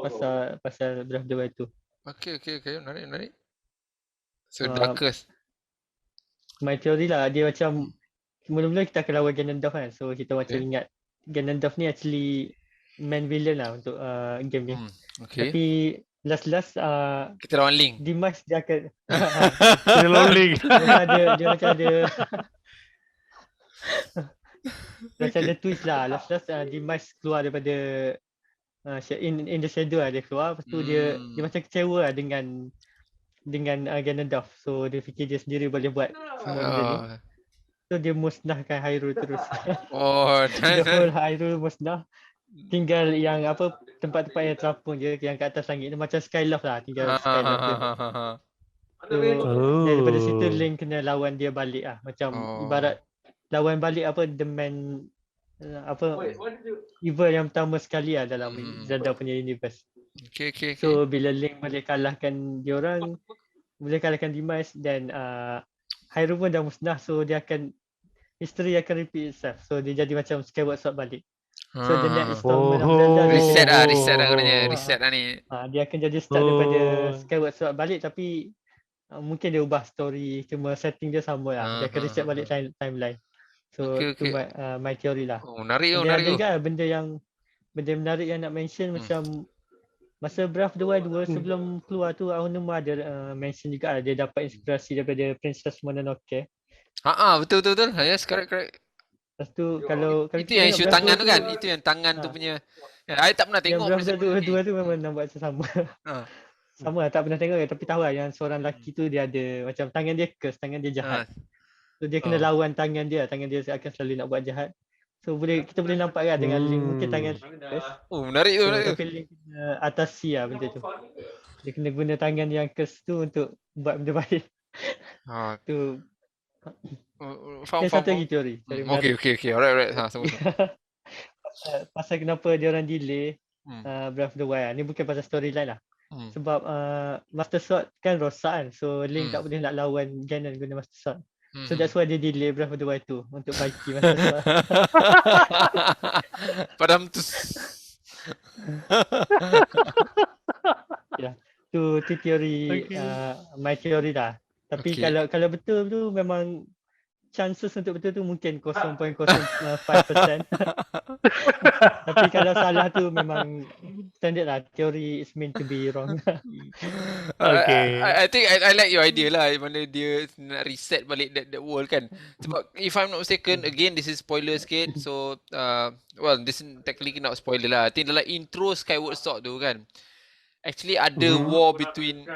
pasal Breath of the Wild tu. Okay, menarik. So darkest. My theory lah, dia macam mula-mula kita akan lawan Ganondorf kan. So kita macam ingat Ganondorf ni actually main villain lah untuk game ni. Tapi last kita lawan Link. Dimas dia akan dia lawan Link. Dia macam ada macam ada twist lah. Last Dimas keluar daripada in the shadow lah dia keluar. Lepas tu dia macam kecewa lah dengan Ganondorf. So dia fikir dia sendiri boleh buat semua benda ni. So dia musnahkan Hyrule terus. The whole Hyrule musnah. Tinggal yang apa tempat-tempat yang terapung je, yang kat atas langit ni macam Skyloft lah, tinggal Skyloft tu. So daripada situ Link kena lawan dia balik lah. Macam ibarat lawan balik apa the man evil yang pertama sekali lah dalam Zelda punya universe. Okay. So bila Link boleh kalahkan diorang, boleh kalahkan Dimas, dan Hyrule pun dah musnah. So dia akan history akan repeat itself. So dia jadi macam Skyward Sword balik. So the next installment of Zelda reset lah katanya. Reset lah ni. Dia akan jadi start daripada Skyward Sword balik, tapi mungkin dia ubah story, cuma setting dia sama lah. Dia akan reset balik timeline. So itu my theory lah. Menarik. Ada juga benda menarik yang nak mention, macam masa Breath of the Wild 2 sebelum keluar tu, Aonuma ada mention juga dia dapat inspirasi daripada Princess Mononoke. Betul. Yes, correct. Lepas tu kalau itu yang isu tangan tu kan, itu yang tangan tu punya. I tak pernah tengok. Yang Breath of the Wild 2 tu memang nampak macam sama. Sama lah, tak pernah tengok tapi tahu lah yang seorang lelaki tu dia ada macam tangan dia curse, tangan dia jahat. So dia kena lawan tangan dia akan selalu nak buat jahat. So kita boleh nampak kan dengan link mungkin tangan curse. Menarik tu. Tapi link kena atasi benda tu. Dia kena guna tangan yang curse tu untuk buat benda baik. Tu faham. satu lagi teori. Okay. Alright. Sama. Pasal kenapa dia orang delay Breath of the Wild. Ni bukan pasal storyline lah. Sebab Master Sword kan rosak kan. So Link tak boleh nak lawan Ganon guna Master Sword. So that's why dia delay Breath of the Wild 2 untuk bagi Master Sword. Padam tu. Tu teori my teori dah. Tapi kalau betul tu memang chances untuk betul tu mungkin 0.05%. Tapi kalau salah tu memang standard lah. Teori is meant to be wrong. I think I like your idea lah. Mana dia nak reset balik that world kan. Sebab if I'm not mistaken, again this is spoiler sikit. So well, this is technically not spoiler lah. I think dalam intro Skyward Sword tu kan, actually ada war between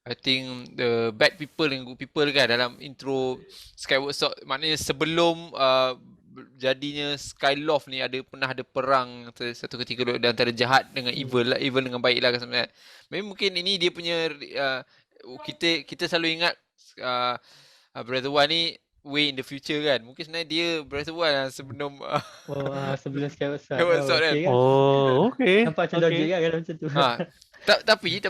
I think the bad people and good people kan dalam intro Skyward Sword. Maknanya sebelum jadinya Skyloft ni pernah ada perang satu ketika di antara jahat dengan evil dengan baik lah kan sebenarnya. Mungkin ini dia punya kita selalu ingat Breath of the Wild ni way in the future kan. Mungkin sebenarnya dia Breath of the Wild lah sebelum sebelum Skyward Sword. Kan? Okay. Nampak macam logik kan kalau macam tu. Tapi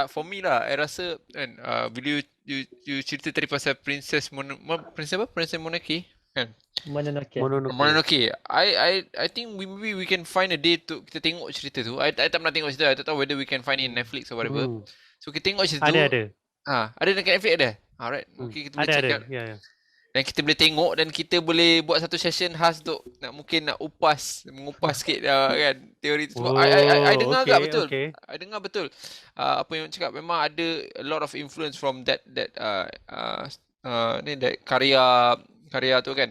for me lah, I rasa kan bila you cerita tadi pasal Princess Mononoke kan? Mononoke. I think maybe we can find a day to kita tengok cerita tu. I tak pernah tengok cerita. I tak tahu whether we can find it in Netflix or whatever. So kita tengok cerita tu. Ada dekat Netflix ada. Alright. Okay, kita boleh check out. Yeah. Dan kita boleh tengok dan kita boleh buat satu session khas untuk mungkin nak mengupas sikit kan teori tu. Sebab I dengar agak betul. I dengar betul. Apa yang cakap memang ada a lot of influence from that karya tu kan.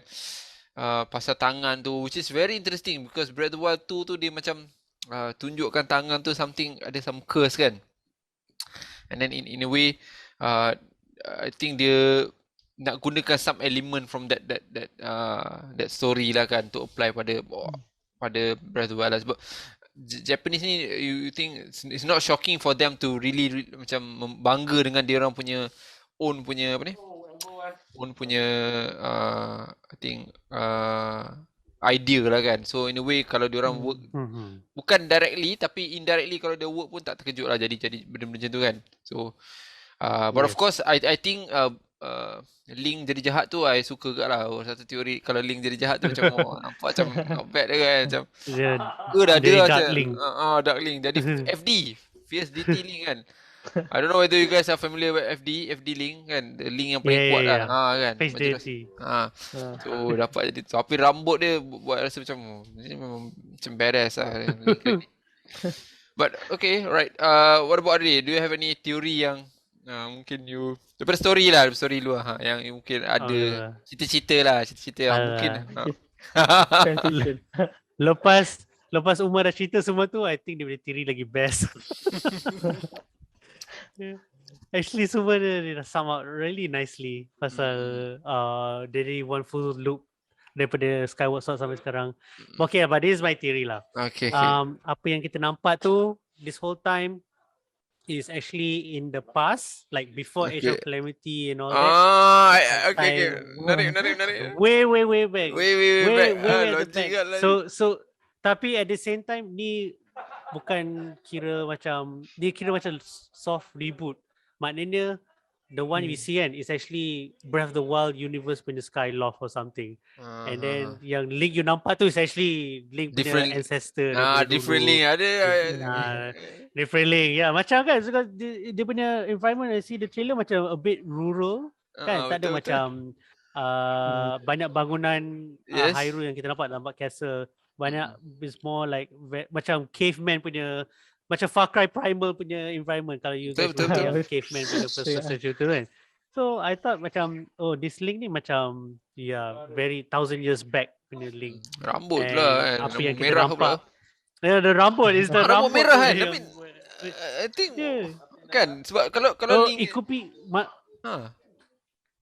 Pasal tangan tu, which is very interesting because Breath of the Wild 2 tu dia macam tunjukkan tangan tu ada some curse kan. And then in a way I think dia nak gunakan some element from that story lah kan to apply pada Breath of the Wild lah. Sebab Japanese ni you think it's not shocking for them to really macam bangga dengan dia orang punya own punya I think idea lah kan. So in a way kalau dia orang work bukan directly tapi indirectly kalau dia work pun tak terkejut lah jadi benda-benda macam tu kan. So but of course I think Link jadi jahat tu I suka kat lah. Satu teori kalau Link jadi jahat tu macam nampak macam not bad dia kan macam dia Dark Link. Dark Link jadi FD Fierce DT Link kan. I don't know whether you guys are familiar with FD Link kan, the Link yang paling kuat lah kan. Face deity. So dapat jadi tu. Tapi rambut dia buat rasa macam macam badass lah. But okay, right. What about Adri? Do you have any theory yang mungkin you daripada story luar yang mungkin ada cerita-cerita yang mungkin lepas Umar dah cerita semua tu, I think dia boleh theory lagi best. Actually semua dia dah sum up really nicely pasal dari one full loop daripada Skyward Sword sampai sekarang. Okay, but this is my theory lah. Okay. Apa yang kita nampak tu this whole time is actually in the past, like before Age of Calamity and all that. Okay. Menarik. Way back. Way back. Logik kan. So tapi at the same time ni bukan kira macam soft reboot. Maknanya the one we see kan is actually Breath of the Wild universe punya Skyloft or something. And then yang Link you nampak tu is actually Link punya ancestor. Different Link ada. Different Link. Ya, macam kan dia punya environment I see the trailer macam a bit rural kan. Tak ada macam banyak bangunan Hyrule yang kita nampak castle. Banyak is more like macam caveman punya, macam Far Cry Primal punya environment kalau you guys yang caveman punya first shooter kan. So I thought macam this Link ni macam very 1000 years back punya Link. Rambut pula kan. Apa yang kita merah nampak. The rambut is the rambut merah kan. I mean I think kan sebab kalau Link it could be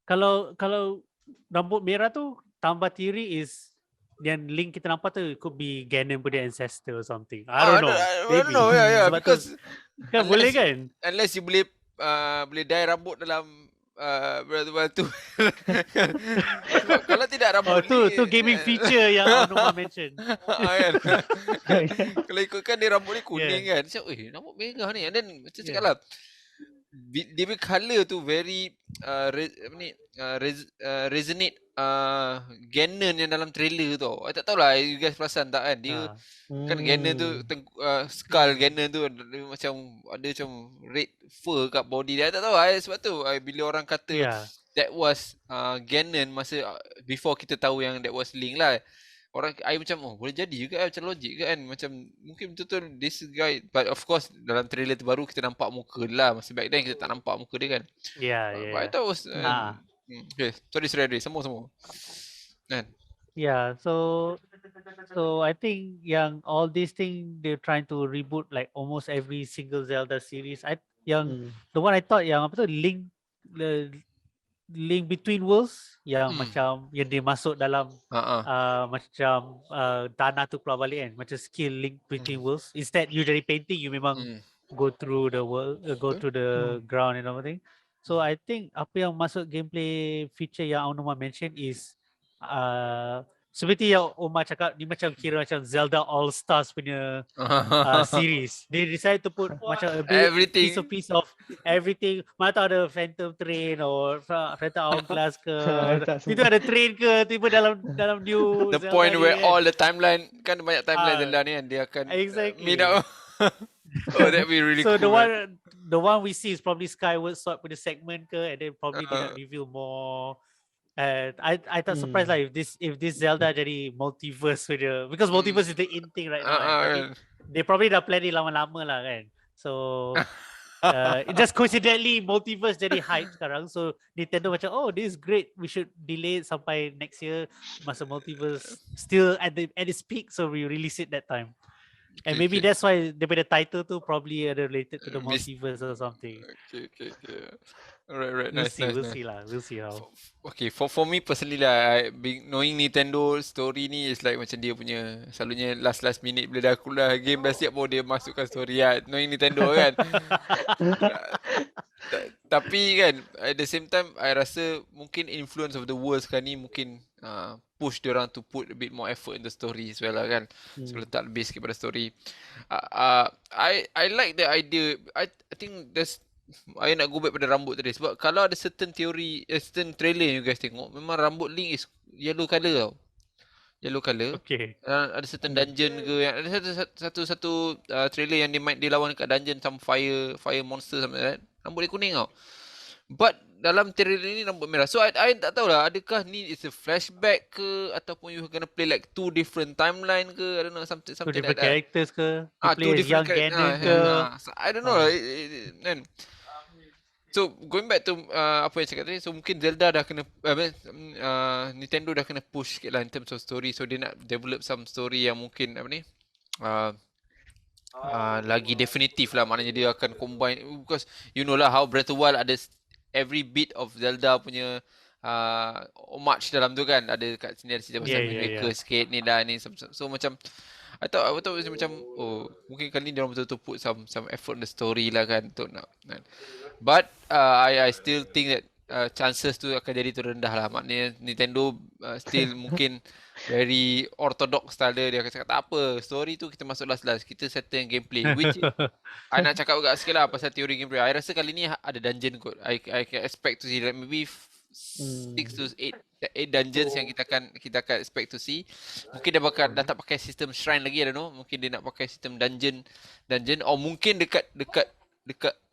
Kalau rambut merah tu tambah theory is yang Link kita nampak tu could be Ganon punya ancestor or something. I don't know. I don't know, yeah, Sebab because kan boleh kan? unless you boleh dye rambut dalam batu. Sebab kalau tidak rambut tu gaming feature yang Aonuma mention. Kan? Kalau ikutkan dia rambut ni kuning kan. Macam rambut merah ni. And then macam cakap lah, dia punya colour tu very resonate Ganon yang dalam trailer tu. I tak tahulah you guys perasan tak kan. Dia kan Ganon tu skull Ganon tu dia macam ada macam red fur kat body dia. I tak tahu sebab tu bila orang kata that was Ganon masa before kita tahu yang that was Link lah. Orang macam boleh jadi juga macam logik kan, macam mungkin betul-betul this guy, but of course dalam trailer terbaru kita nampak muka lah, masa back then kita tak nampak muka dia kan. But I thought was okay, sorry Adri, semua kan. So I think yang all these thing they're trying to reboot like almost every single Zelda series. The one I thought yang apa tu Link Between Worlds yang macam yang dia masuk dalam macam tanah tu keluar balik kan, macam skill Link Between Worlds. Instead you jadi painting, you memang go through the world, go through the ground and everything. So I think apa yang masuk gameplay feature yang Aonuma mention is seperti yang Omar cakap, ni macam kira macam Zelda All Stars punya series. They decide to put macam a bit piece of everything. Mana tahu ada Phantom Train or Phantom Hourglass ke. Itu ada train ke tiba dalam new The Zelda point where kan. all the timeline, kan banyak timeline Zelda ni kan, dia akan meet up. That'd be really so cool. So the one we see is probably Skyward Sword punya segment ke, and then probably they reveal more. I thought surprised lah if this Zelda jadi multiverse punya, because multiverse is the in thing right now. They probably dah plan it lama-lama lah kan. So it just coincidentally multiverse jadi hype sekarang. So Nintendo macam this is great, we should delay it sampai next year masa multiverse still at its peak, so we release it that time. And maybe that's why the title tu probably related to the multiverse or something. Okay. Right. Nice. We'll see how. Okay, for me personally lah, knowing Nintendo story ni is like macam dia punya selalunya last minute bila dah keluar game dah siap baru dia masukkan story lah. Knowing Nintendo kan. Tapi kan at the same time I rasa mungkin influence of the world sekarang ni mungkin push dia orang to put a bit more effort in the story as well lah kan. So letak lebih sikit pada story. I like the idea. I think there's I nak go back pada rambut tadi, sebab kalau ada certain teori, certain trailer yang you guys tengok, memang rambut Link is yellow colour tau. Yellow colour. Okay. Ada certain dungeon ke, yang ada satu trailer yang dia lawan kat dungeon some fire monster something like that. Rambut dia kuning tau. But dalam trailer ni rambut merah. So I tak tahulah, adakah ni is a flashback ke, ataupun you gonna play like two different timeline ke, I don't know, something two like different that. characters ke, Two different Ganon ke. So, I don't know lah. So going back to apa yang cakap tadi, so mungkin Zelda dah kena Nintendo dah kena push sikit lah in terms of story. So dia nak develop some story yang mungkin lagi definitif lah, maknanya dia akan combine, because you know lah how Breath of the Wild ada every bit of Zelda punya homage dalam tu kan, ada kat sini ada cerita pasal mereka sikit ni dah ni, so macam I thought macam mungkin kali ni dia orang betul-betul put some effort in the story lah kan untuk nak. But I still think that chances tu akan jadi tu rendah lah. Maknanya Nintendo still mungkin very orthodox style dia akan cakap tak apa, story tu kita masuk last, kita settle gameplay, which I nak cakap juga sikit lah pasal teori gameplay. I rasa kali ni ada dungeon kot. I can expect to see like maybe 6 to 8 dungeons yang kita akan expect to see. Mungkin dia dah tak pakai sistem shrine lagi, I don't know. Mungkin dia nak pakai sistem dungeon, or mungkin dekat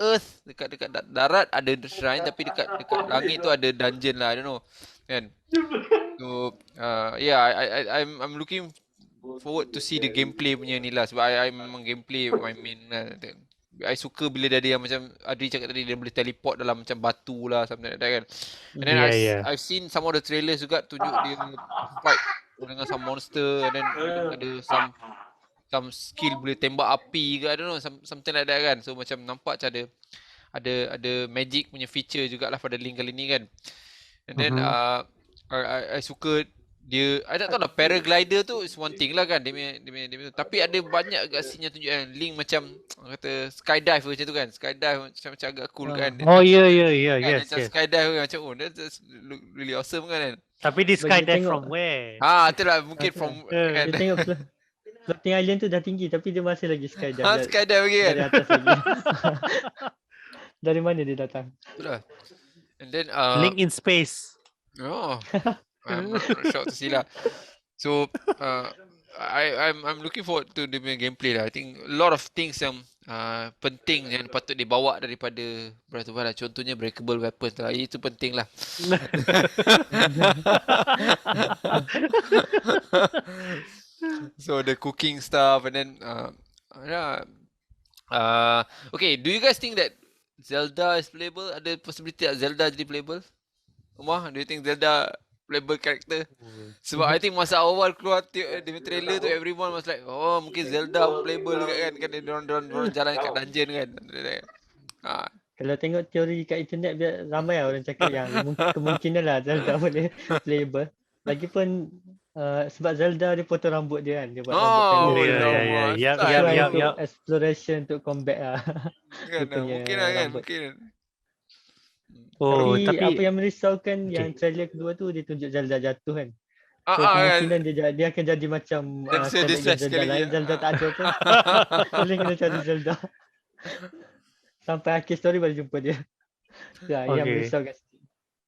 earth, dekat darat ada shrine, tapi dekat langit tu ada dungeon lah, I don't know kan. So I'm looking forward to see the gameplay punya ni lah, sebab I memang gameplay my main lah. I suka bila dia ada yang macam Adri cakap tadi, dia boleh teleport dalam macam batu lah, something like that kan. And then I've seen some of the trailers juga tunjuk dia fight dengan some monster, and then ada some skill boleh tembak api ke, I don't know, something like that kan. So macam nampak macam ada magic punya feature jugalah pada Link kali ni kan. And then I suka dia, I tak tahu lah, paraglider tu is one thing lah kan, dia punya, tapi ada banyak agak scene yang tunjuk kan Link macam orang kata skydive macam tu kan, skydive macam agak cool kan. Oh ya, Kan, yes. macam skydive macam that's look really awesome kan. Tapi di skydive from where? Itulah mungkin from Dia tengok floating island tu dah tinggi tapi dia masih lagi skydive. Skydive lagi kan. Dari atas lagi. Dari mana dia datang? Itulah. And then Link in space. I'm not shocked to see lah. So I'm looking forward to the gameplay lah. I think a lot of things yang penting yang patut dibawa daripada Breath of the Wild lah. Contohnya breakable weapons lah. Itu penting lah. So the cooking stuff and then okay, do you guys think that Zelda is playable? Ada possibility that Zelda jadi playable? Umar, do you think Zelda playable character? Sebab I think masa awal keluar dia trailer tu, everyone was like, oh mungkin Zelda pun playable kan dia orang jalan kat dungeon kan. Kalau tengok teori kat internet, ramai orang cakap yang kemungkinan lah Zelda boleh playable. Lagipun sebab Zelda dia potong rambut dia kan, dia buat rambut pendek. Ya. Exploration untuk combat lah. Mungkin lah kan, mungkin. Tapi apa yang merisaukan yang trailer kedua tu dia tunjuk Zelda jatuh kan. So kemungkinan dia akan jadi macam Zelda lain. Zelda tak ada pun. Link kena cari Zelda. Sampai akhir story baru jumpa dia. Yang merisaukan.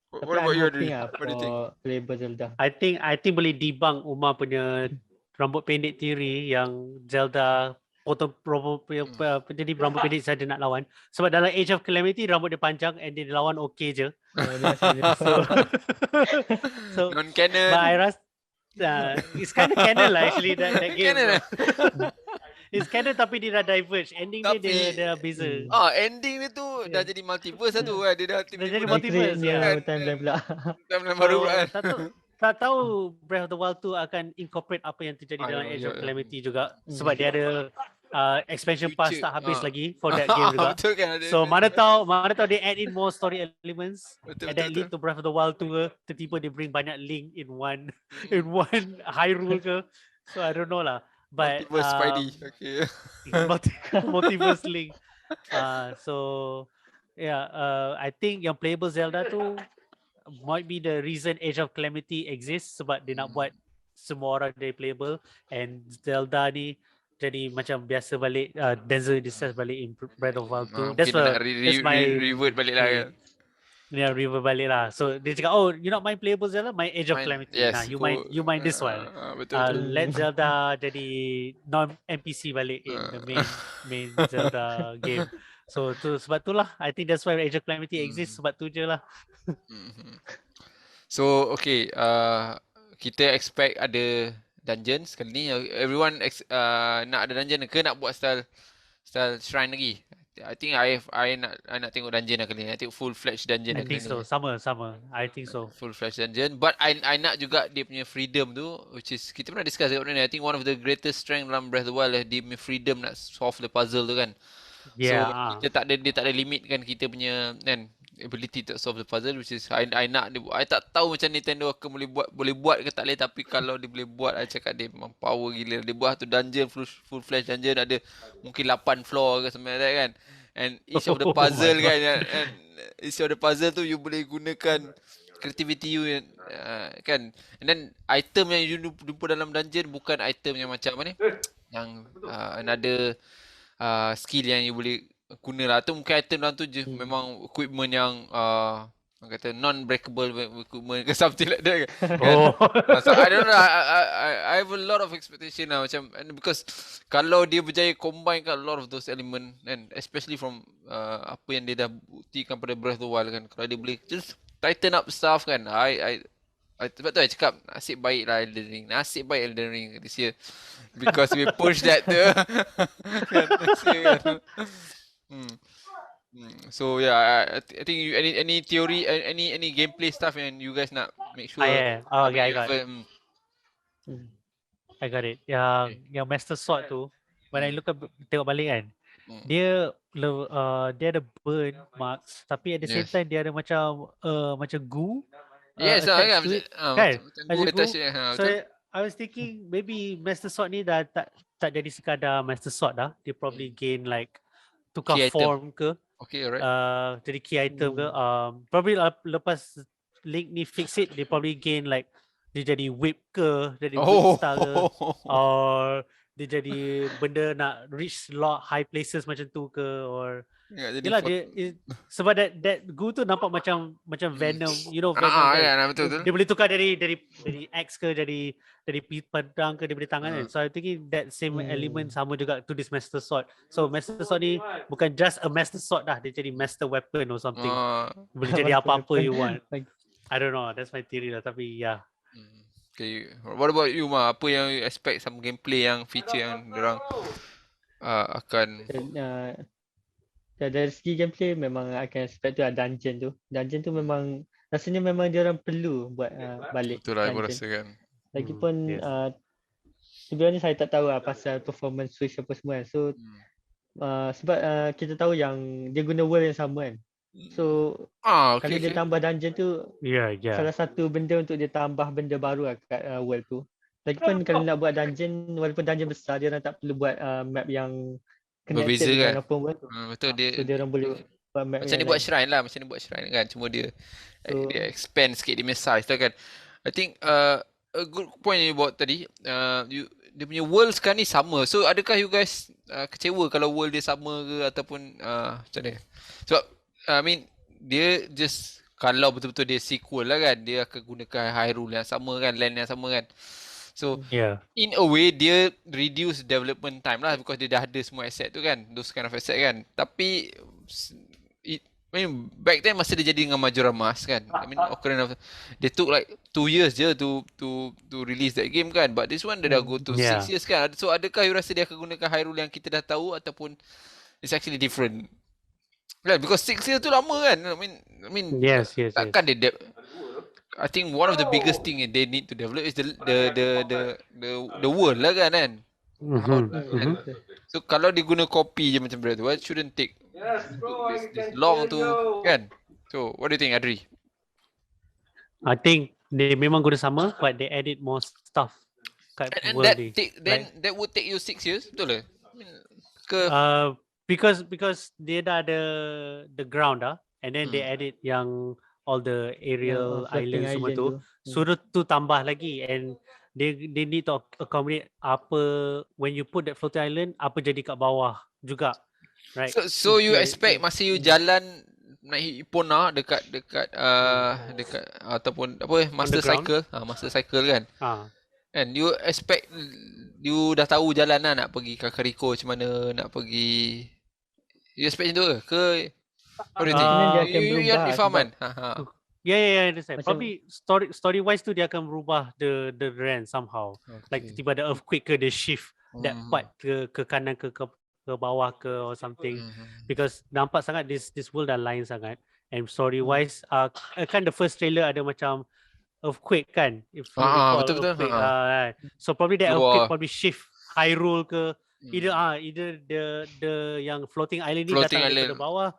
What about you, Adri? What do you think? Playable Zelda. I think boleh debunk Umar punya rambut pendek teori yang Zelda potong jadi rambut pendek saja nak lawan. Sebab dalam Age of Calamity rambut dia panjang and dia lawan okey je. So non-canon. But I rasa it's kind of canon lah actually that game. It's canon tapi dia dah diverge. Ending dia beza. Ending dia tu dah jadi multiverse satu kan. Dia dah jadi multiverse. Timeline pula. Timeline baru kan. Tak tahu Breath of the Wild 2 akan incorporate apa yang terjadi dalam Age of Calamity juga. Sebab dia ada expansion pass tak habis lagi for that game juga. Betul kan, so mana tahu dia add in more story elements and then lead to Breath of the Wild 2. Tiba-tiba dia bring banyak link in one Hyrule ke. So I don't know lah. But multiverse Spidey. Okay. Multiverse link. So I think yang playable Zelda tu might be the reason Age of Calamity exists, sebab dia nak buat semua orang dia playable, and Zelda ni jadi macam biasa balik, Denzel discuss balik in Breath of the Wild 2. That's my revert balik lah kan. Yeah, revert balik lah. So dia cakap, oh you not mind playable Zelda, main Age of Calamity. Yes, Nah, you mind this one. Betul. Let Zelda jadi non NPC balik in the main Zelda game. So sebab tu lah, I think that's why Age of Calamity exists, sebab tu je lah. So okay, kita expect ada dungeons kali ni. Everyone nak ada dungeon ke nak buat style shrine lagi? I think I nak tengok dungeon lah kali ni. I think full-fledged dungeon. I think so. Sama. I think so. Full-fledged dungeon. But I nak juga dia punya freedom tu, which is kita pernah discuss kat ni. I think one of the greatest strength dalam Breath of the Wild lah, dia punya freedom nak solve the puzzle tu kan. Yeah. So dia tak ada limit kan kita punya kan ability to solve the puzzle, which is I tak tahu macam Nintendo akan boleh buat ke tak boleh, tapi kalau dia boleh buat, I cakap dia memang power gila. Dia buat tu dungeon full flash dungeon, ada mungkin 8 floor ke something like that kan, and each of the puzzle kan, and each of the puzzle tu you boleh gunakan creativity you kan, and then item yang you jumpa dalam dungeon bukan item yang macam apa ni yang another skill yang you boleh guna lah. Tu mungkin item dalam tu je memang equipment yang orang kata non-breakable equipment ke something like that kan. So I don't know, I have a lot of expectation lah macam, because kalau dia berjaya combine kat a lot of those element, and especially from apa yang dia dah buktikan pada Breath of the Wild kan, kalau dia boleh just tighten up stuff kan, sebab tu I cakap nasib baik lah Elden Ring this year, because we push that tu. So yeah, I think any theory, any gameplay stuff and you guys nak make sure. I got it. Yang Master Sword tu, when I tengok balik kan, dia ada burn marks, tapi at the same time dia ada macam goo Yes, attached to it. Kan? macam As go you go. attach it. So I was thinking maybe Master Sword ni dah tak jadi sekadar Master Sword dah. Dia probably gain like tukar Key item. form ke. Okay, alright. Jadi key item ke. Probably lepas Link ni fix it, dia probably gain like dia jadi whip ke, jadi whip style ke. Or dia jadi benda nak reach lot high places macam tu ke. Or yelah dia sebab that goo tu nampak macam Venom, you know Venom kan. Betul. Dia boleh tukar dari axe ke jadi pedang ke daripada tangan kan. So I thinking that same element sama juga to this Master Sword. So Master Sword ni bukan just a Master Sword dah, dia jadi Master Weapon or something. Boleh jadi apa-apa you want. I don't know, that's my theory lah, tapi yeah. Okay, what about you Ma? Apa yang you expect sama gameplay yang feature yang diorang akan dari segi gameplay memang akan expect tu dungeon tu. Dungeon tu memang rasanya memang dia orang perlu buat balik. Betul lah, dungeon. aku rasa kan. Lagipun sebenarnya saya tak tahu pasal performance switch apa semua kan. So sebab kita tahu yang dia guna world yang sama kan. So kalau dia tambah dungeon tu salah satu benda untuk dia tambah benda baru kat world tu. Lagipun kalau nak buat dungeon, walaupun dungeon besar, dia orang tak perlu buat map yang connected dengan open world tu. Betul, so dia orang boleh buat map macam dia buat shrine lah, macam dia buat shrine kan. Cuma dia dia expand sikit dia punya size tu kan. I think a good point you buat tadi, dia punya world sekarang ni sama. So adakah you guys kecewa kalau world dia sama ke ataupun macam mana? Sebab I mean dia just kalau betul-betul dia sequel lah kan, dia akan gunakan Hyrule yang sama kan, land yang sama kan. So in a way dia reduce development time lah because dia dah ada semua asset tu kan, those kind of asset kan. Tapi I mean back then masa dia jadi dengan Majora Mask kan, I mean Ocarina of they took like 2 years je to release that game kan, but this one dia dah go to 6 years kan. So adakah you rasa dia akan gunakan Hyrule yang kita dah tahu ataupun it's actually different? Right, because 6 years tu lama kan. I mean yes. Takkan dia I think one of the biggest thing they need to develop is the world lah kan. So kalau dia guna copy je macam Breath of the Wild, shouldn't take this long to kan. So what do you think, Adri? I think they memang guna sama, but they added more stuff kat and world that would take you 6 years, betul lah. I mean, because dia dah ada the ground and then they added yang all the aerial islands semua tu. Suruh tu tambah lagi and they need to accommodate apa when you put that floating island, apa jadi kat bawah juga. Right. So you expect masa you jalan naik Ipona dekat ataupun apa master cycle kan. And you expect you dah tahu jalan lah nak pergi Kakariko macam mana, nak pergi you expect macam tu ke? What do you think? You have faham kan? Yeah, understand. Probably story wise tu dia akan berubah the rand somehow. Like tiba ada earthquake ke, dia shift that part ke kanan ke bawah ke or something. Because nampak sangat this world dah lain sangat. And story wise kan the first trailer ada macam earthquake kan, if you recall. Betul. So probably that earthquake probably shift Hyrule ke either the yang floating island ni datang daripada bawah.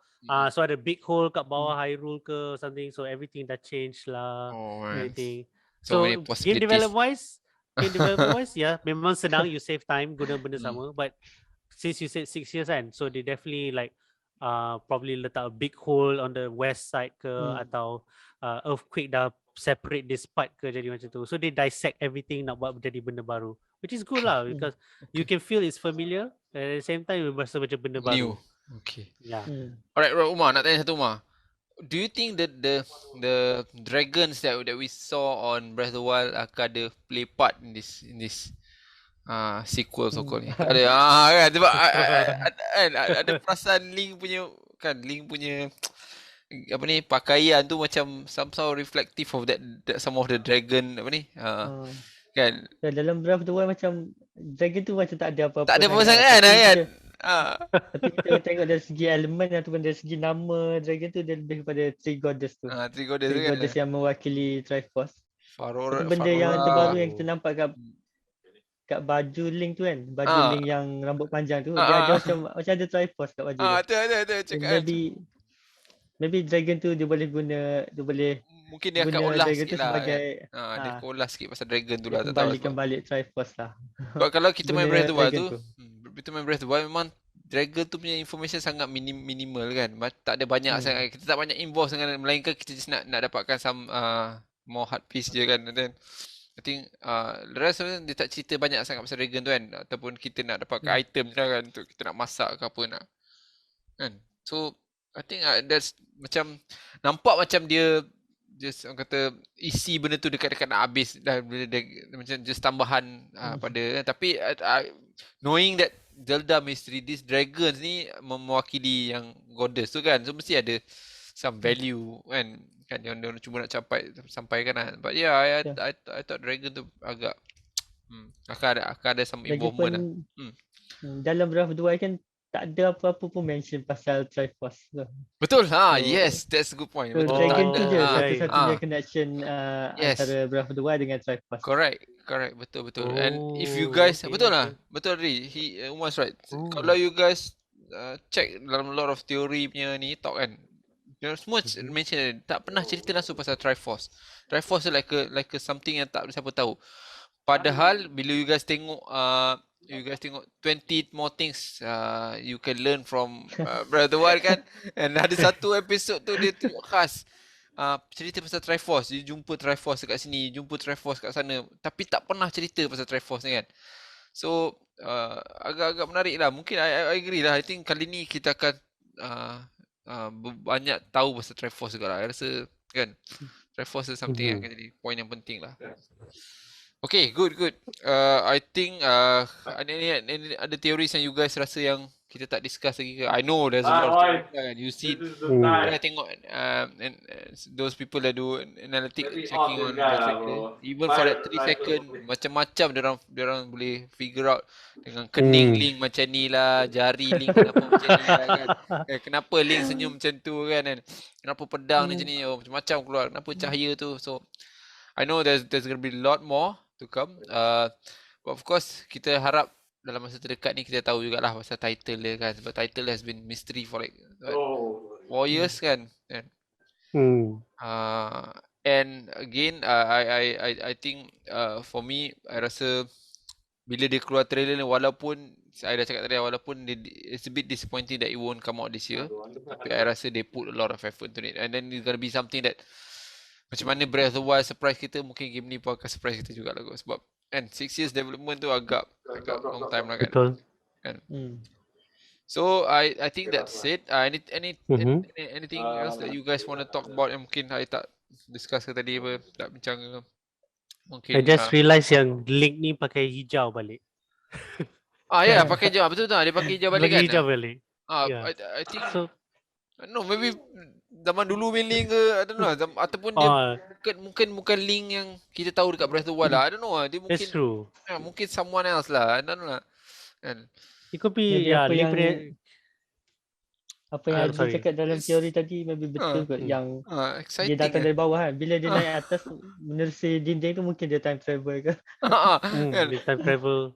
So ada big hole kat bawah Hyrule ke something, so everything dah change lah. Everything. So game development wise memang senang, you save time guna benda sama, but since you said 6 years kan, so they definitely like probably letak a big hole on the west side ke atau earthquake dah separate this part ke jadi macam tu. So they dissect everything nak buat jadi benda baru, which is good lah because you can feel it's familiar and at the same time you rasa macam benda baru. Okay. Yeah. Alright, Umar, nak tanya satu Umar. Do you think that the dragons that we saw on Breath of the Wild akan ada play part in this sequel so-called ni? Ada kan sebab ada perasaan Link punya apa ni pakaian tu macam somehow reflective of that some of the dragon apa ni kan dalam Breath of the Wild macam dragon tu macam tak ada apa-apa. Tak ada apa sangat kan. Tapi kita tengok dari segi elemen ataupun dari segi nama dragon tu dia lebih kepada three goddess tu. Three goddess yang mewakili Triforce. Benda Farora yang terbaru yang kita nampak kat baju Link tu kan, baju Link yang rambut panjang tu dia ada macam ada Triforce kat baju. Ada cakap. maybe dragon tu dia boleh mungkin dia akan guna olah dragon sikit tu lah sebagai kan. Dia akan olah sikit pasal dragon tu dia lah, tak tahu kembalikan sebab. balik Triforce lah. Sebab kalau kita main Guna Breath of the Wild dragon tu, kita main Breath of the Wild memang dragon tu punya information sangat minimal kan. Tak ada banyak sangat, kita tak banyak involve sangat, melainkan kita just nak dapatkan some more hard piece je kan. And then I think the rest of them, dia tak cerita banyak sangat pasal dragon tu kan, ataupun kita nak dapatkan item je lah kan, untuk kita nak masak ke apa nak kan. So I think that's macam nampak macam dia just orang kata isi benda tu dekat-dekat nak habis dah, dia macam just tambahan pada, tapi knowing that Zelda Mystery, these dragons ni mewakili yang goddess tu kan, so mesti ada some value kan yang dia cuma nak sampaikan kan. But yeah, I thought dragon tu agak akan ada some involvement lah. Dalam Breath of the Wild kan tak ada apa-apa pun mention pasal Triforce tu. Betul. Yes, that's a good point. So Betul. dragon tu je satu-satunya connection yes, antara Breath of the Wild dengan Triforce. Correct. Betul. And if you guys, betul lah. Betul Adri. Umar's right. Kalau you guys check dalam a lot of theory punya ni talk kan, semua mention tak pernah cerita langsung pasal Triforce. Triforce like a something yang tak siapa tahu. Padahal bila you guys tengok 20 more things you can learn from Breath of the Wild kan. And ada satu episod tu dia khas cerita pasal Triforce. Dia jumpa Triforce dekat sini, jumpa Triforce kat sana, tapi tak pernah cerita pasal Triforce ni kan. So agak-agak menarik lah. Mungkin I agree lah. I think kali ni kita akan banyak tahu pasal Triforce juga lah. I rasa kan Triforce is something yang akan jadi point yang penting lah. Okay, good. I think ada teori yang you guys rasa yang kita tak discuss lagi ke? I know there's a lot of things kan. You see, I tengok and those people that do analytic checking on the tracker, even for that 3 second, macam-macam diorang boleh figure out dengan kening link macam ni lah, jari link kenapa macam ni lah kan. Kenapa link senyum macam tu kan, kenapa pedang ni macam ni, macam-macam keluar, kenapa cahaya tu. So I know there's going to be a lot more to come. But of course kita harap dalam masa terdekat ni kita tahu jugalah pasal title dia kan, sebab title has been mystery for like 4 years kan. And again I think for me, I rasa bila dia keluar trailer ni, walaupun saya dah cakap tadi, walaupun it's a bit disappointing that it won't come out this year, tapi I rasa they put a lot of effort into it, and then it's gonna be something that macam mana Breath of the Wild surprise kita, mungkin game ni pun akan surprise kita juga lah kot. Sebab kan 6 years development tu agak long time lah kan. Betul. So I think that's it. Anything else that you guys want to talk about yang mungkin I tak discuss ke tadi apa, tak bincang ke? Mungkin I just realise yang Link ni pakai hijau balik. Ya, pakai hijau. Betul tak? Dia pakai hijau balik kan? Pakai hijau balik. I think so. No, maybe zaman dulu main Link ke, I don't know, ataupun dia bukan Link yang kita tahu dekat Breath of the Wild lah. I don't know lah. Dia mungkin, that's true. Mungkin someone else lah. I don't know lah. Kan? It could be apa yang Adri cakap dalam teori tadi maybe betul kot, yang dia datang dari bawah kan. Bila dia naik atas menerusi dinding tu, mungkin dia time travel ke. Dia time travel.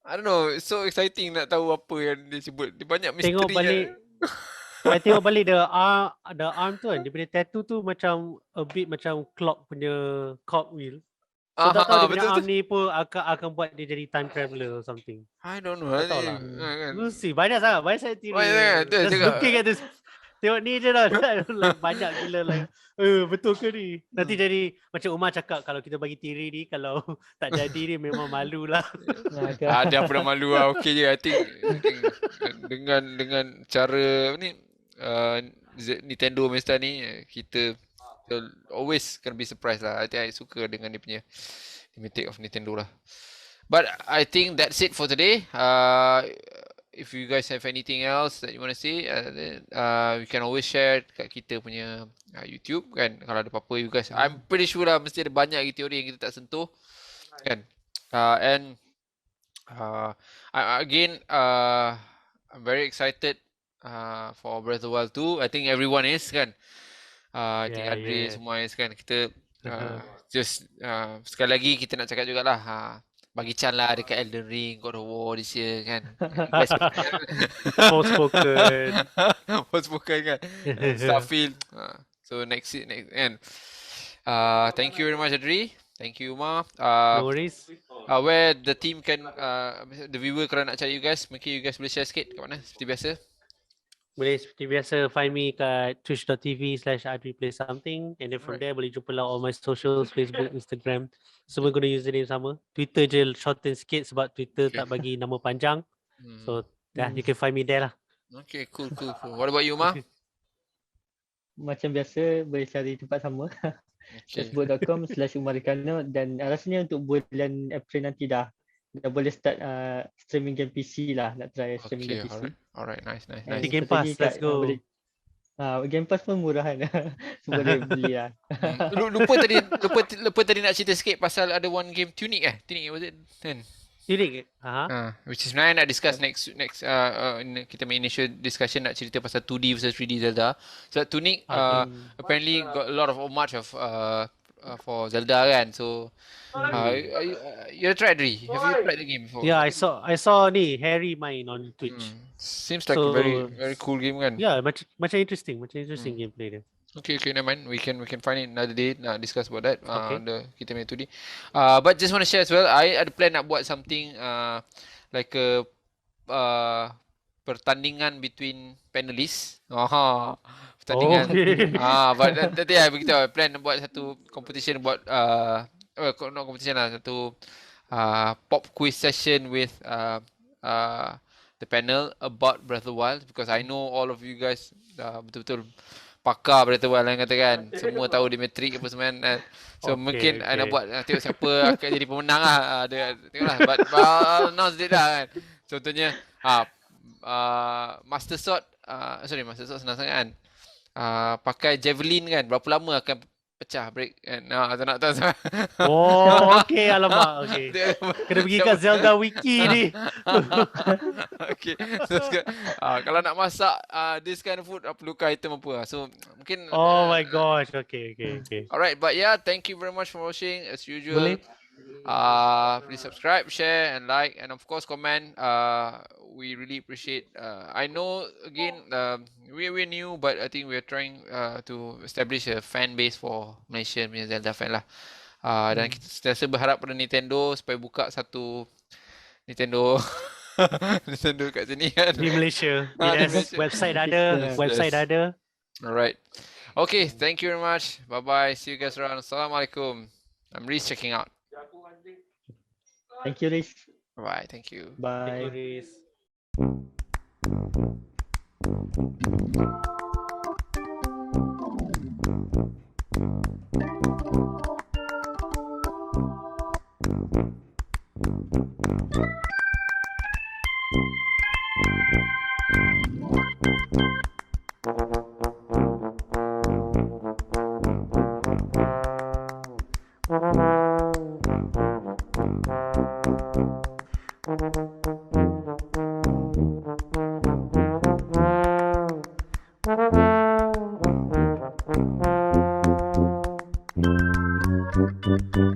I don't know, it's so exciting nak tahu apa yang dia sebut. Dia banyak misteri. Tengok balik. I tengok balik the arm tu kan, dia punya tattoo tu macam a bit macam clock punya cogwheel. So tak tahu dia punya arm ni pun akan buat dia jadi time traveler or something. I don't know. Tak tahu lah. We'll see. Banyak sangat theory. Just looking at this. Tengok ni je lah. Banyak gila lah. Betul ke ni? Nanti jadi macam Umar cakap, kalau kita bagi teori ni, kalau tak jadi ni memang malu lah. Ada apa dah malu lah. Okay je. I think dengan cara ni Nintendo Mesta ni, kita always gonna be surprised lah. I think I suka dengan dia punya thematic of Nintendo lah. But I think that's it for today. If you guys have anything else that you want to say, then you can always share kat kita punya YouTube kan. Kalau ada apa-apa you guys, I'm pretty sure lah mesti ada banyak teori yang kita tak sentuh kan. Again, I'm very excited for Breath of the Wild 2. I think everyone is kan. I think Adri semua is kan. Kita just sekali lagi kita nak cakap jugalah, bagi Chan lah dekat Elden Ring, God of War this year kan. Forspoken. Forspoken kan. Starfield. So next kan. Thank you very much Adri. Thank you Uma. No worries. Where the team can the viewer kalau nak cari you guys, mungkin you guys boleh share sikit kat mana seperti biasa. Boleh seperti biasa find me kat twitch.tv/adriplaysomething, and then from there boleh jumpa lah all my socials, Facebook, Instagram, semua guna username sama. Twitter je shorten sikit sebab Twitter tak bagi nama panjang. So you can find me there lah. Okay, cool. What about you, Ma? Macam biasa boleh cari tempat sama. facebook.com/umarikano, dan rasanya untuk bulan April nanti dah boleh start streaming game PC lah, nak try streaming game PC. Alright, nice. Di Game Pass, let's go. Game Pass pun murah kan. So boleh beli lah. Lupa tadi nak cerita sikit pasal ada one game Tunic was it? Tunic? Which is sebenarnya nak discuss next kita main initial discussion nak cerita pasal 2D versus 3D Zelda. So Tunic apparently got a lot of homage of for Zelda kan. So you tried Adri? Have you tried the game before? Yeah, I saw ni Harry main on Twitch. Seems like a very cool game kan. Yeah, macam interesting gameplay dia. Okay, never mind. We can find it another day. Nak discuss about that. Kita main 2D. But just want to share as well. I ada plan nak buat something like a pertandingan between panelists. Pertandingan. But nanti begitu. Plan nak buat satu competition, buat not competition lah, satu pop quiz session with the panel about Breath of the Wild, because I know all of you guys betul-betul pakar Breath of the Wild kan, katakan semua tahu dia metrik apa semua kan. So mungkin I nak buat tengok siapa akan jadi pemenang lah. Tengoklah, but announce date dah kan. Contohnya Master Sword senang sangat kan. Pakai javelin kan, berapa lama akan pecah break kan. Tak nak tahu. Okay, alamak. Okay. Kena pergi kat Zelda Wiki ni. Okay. So, kalau nak masak this kind of food, perlukan item apa. So mungkin oh my gosh. Okay. Alright, but yeah, thank you very much for watching as usual. Boleh. Please subscribe, share and like, and of course comment. We really appreciate. I know again we're new, but I think we're trying to establish a fan base for Malaysian Zelda fan lah. Dan kita sentiasa berharap pada Nintendo supaya buka satu Nintendo kat sini kan. Di Malaysia. Yes, website ada. Alright. Okay, thank you very much. Bye-bye. See you guys around. Assalamualaikum. I'm Reez checking out. Thank you, Reez. Bye. Thank you. Bye. Thank you, Reez.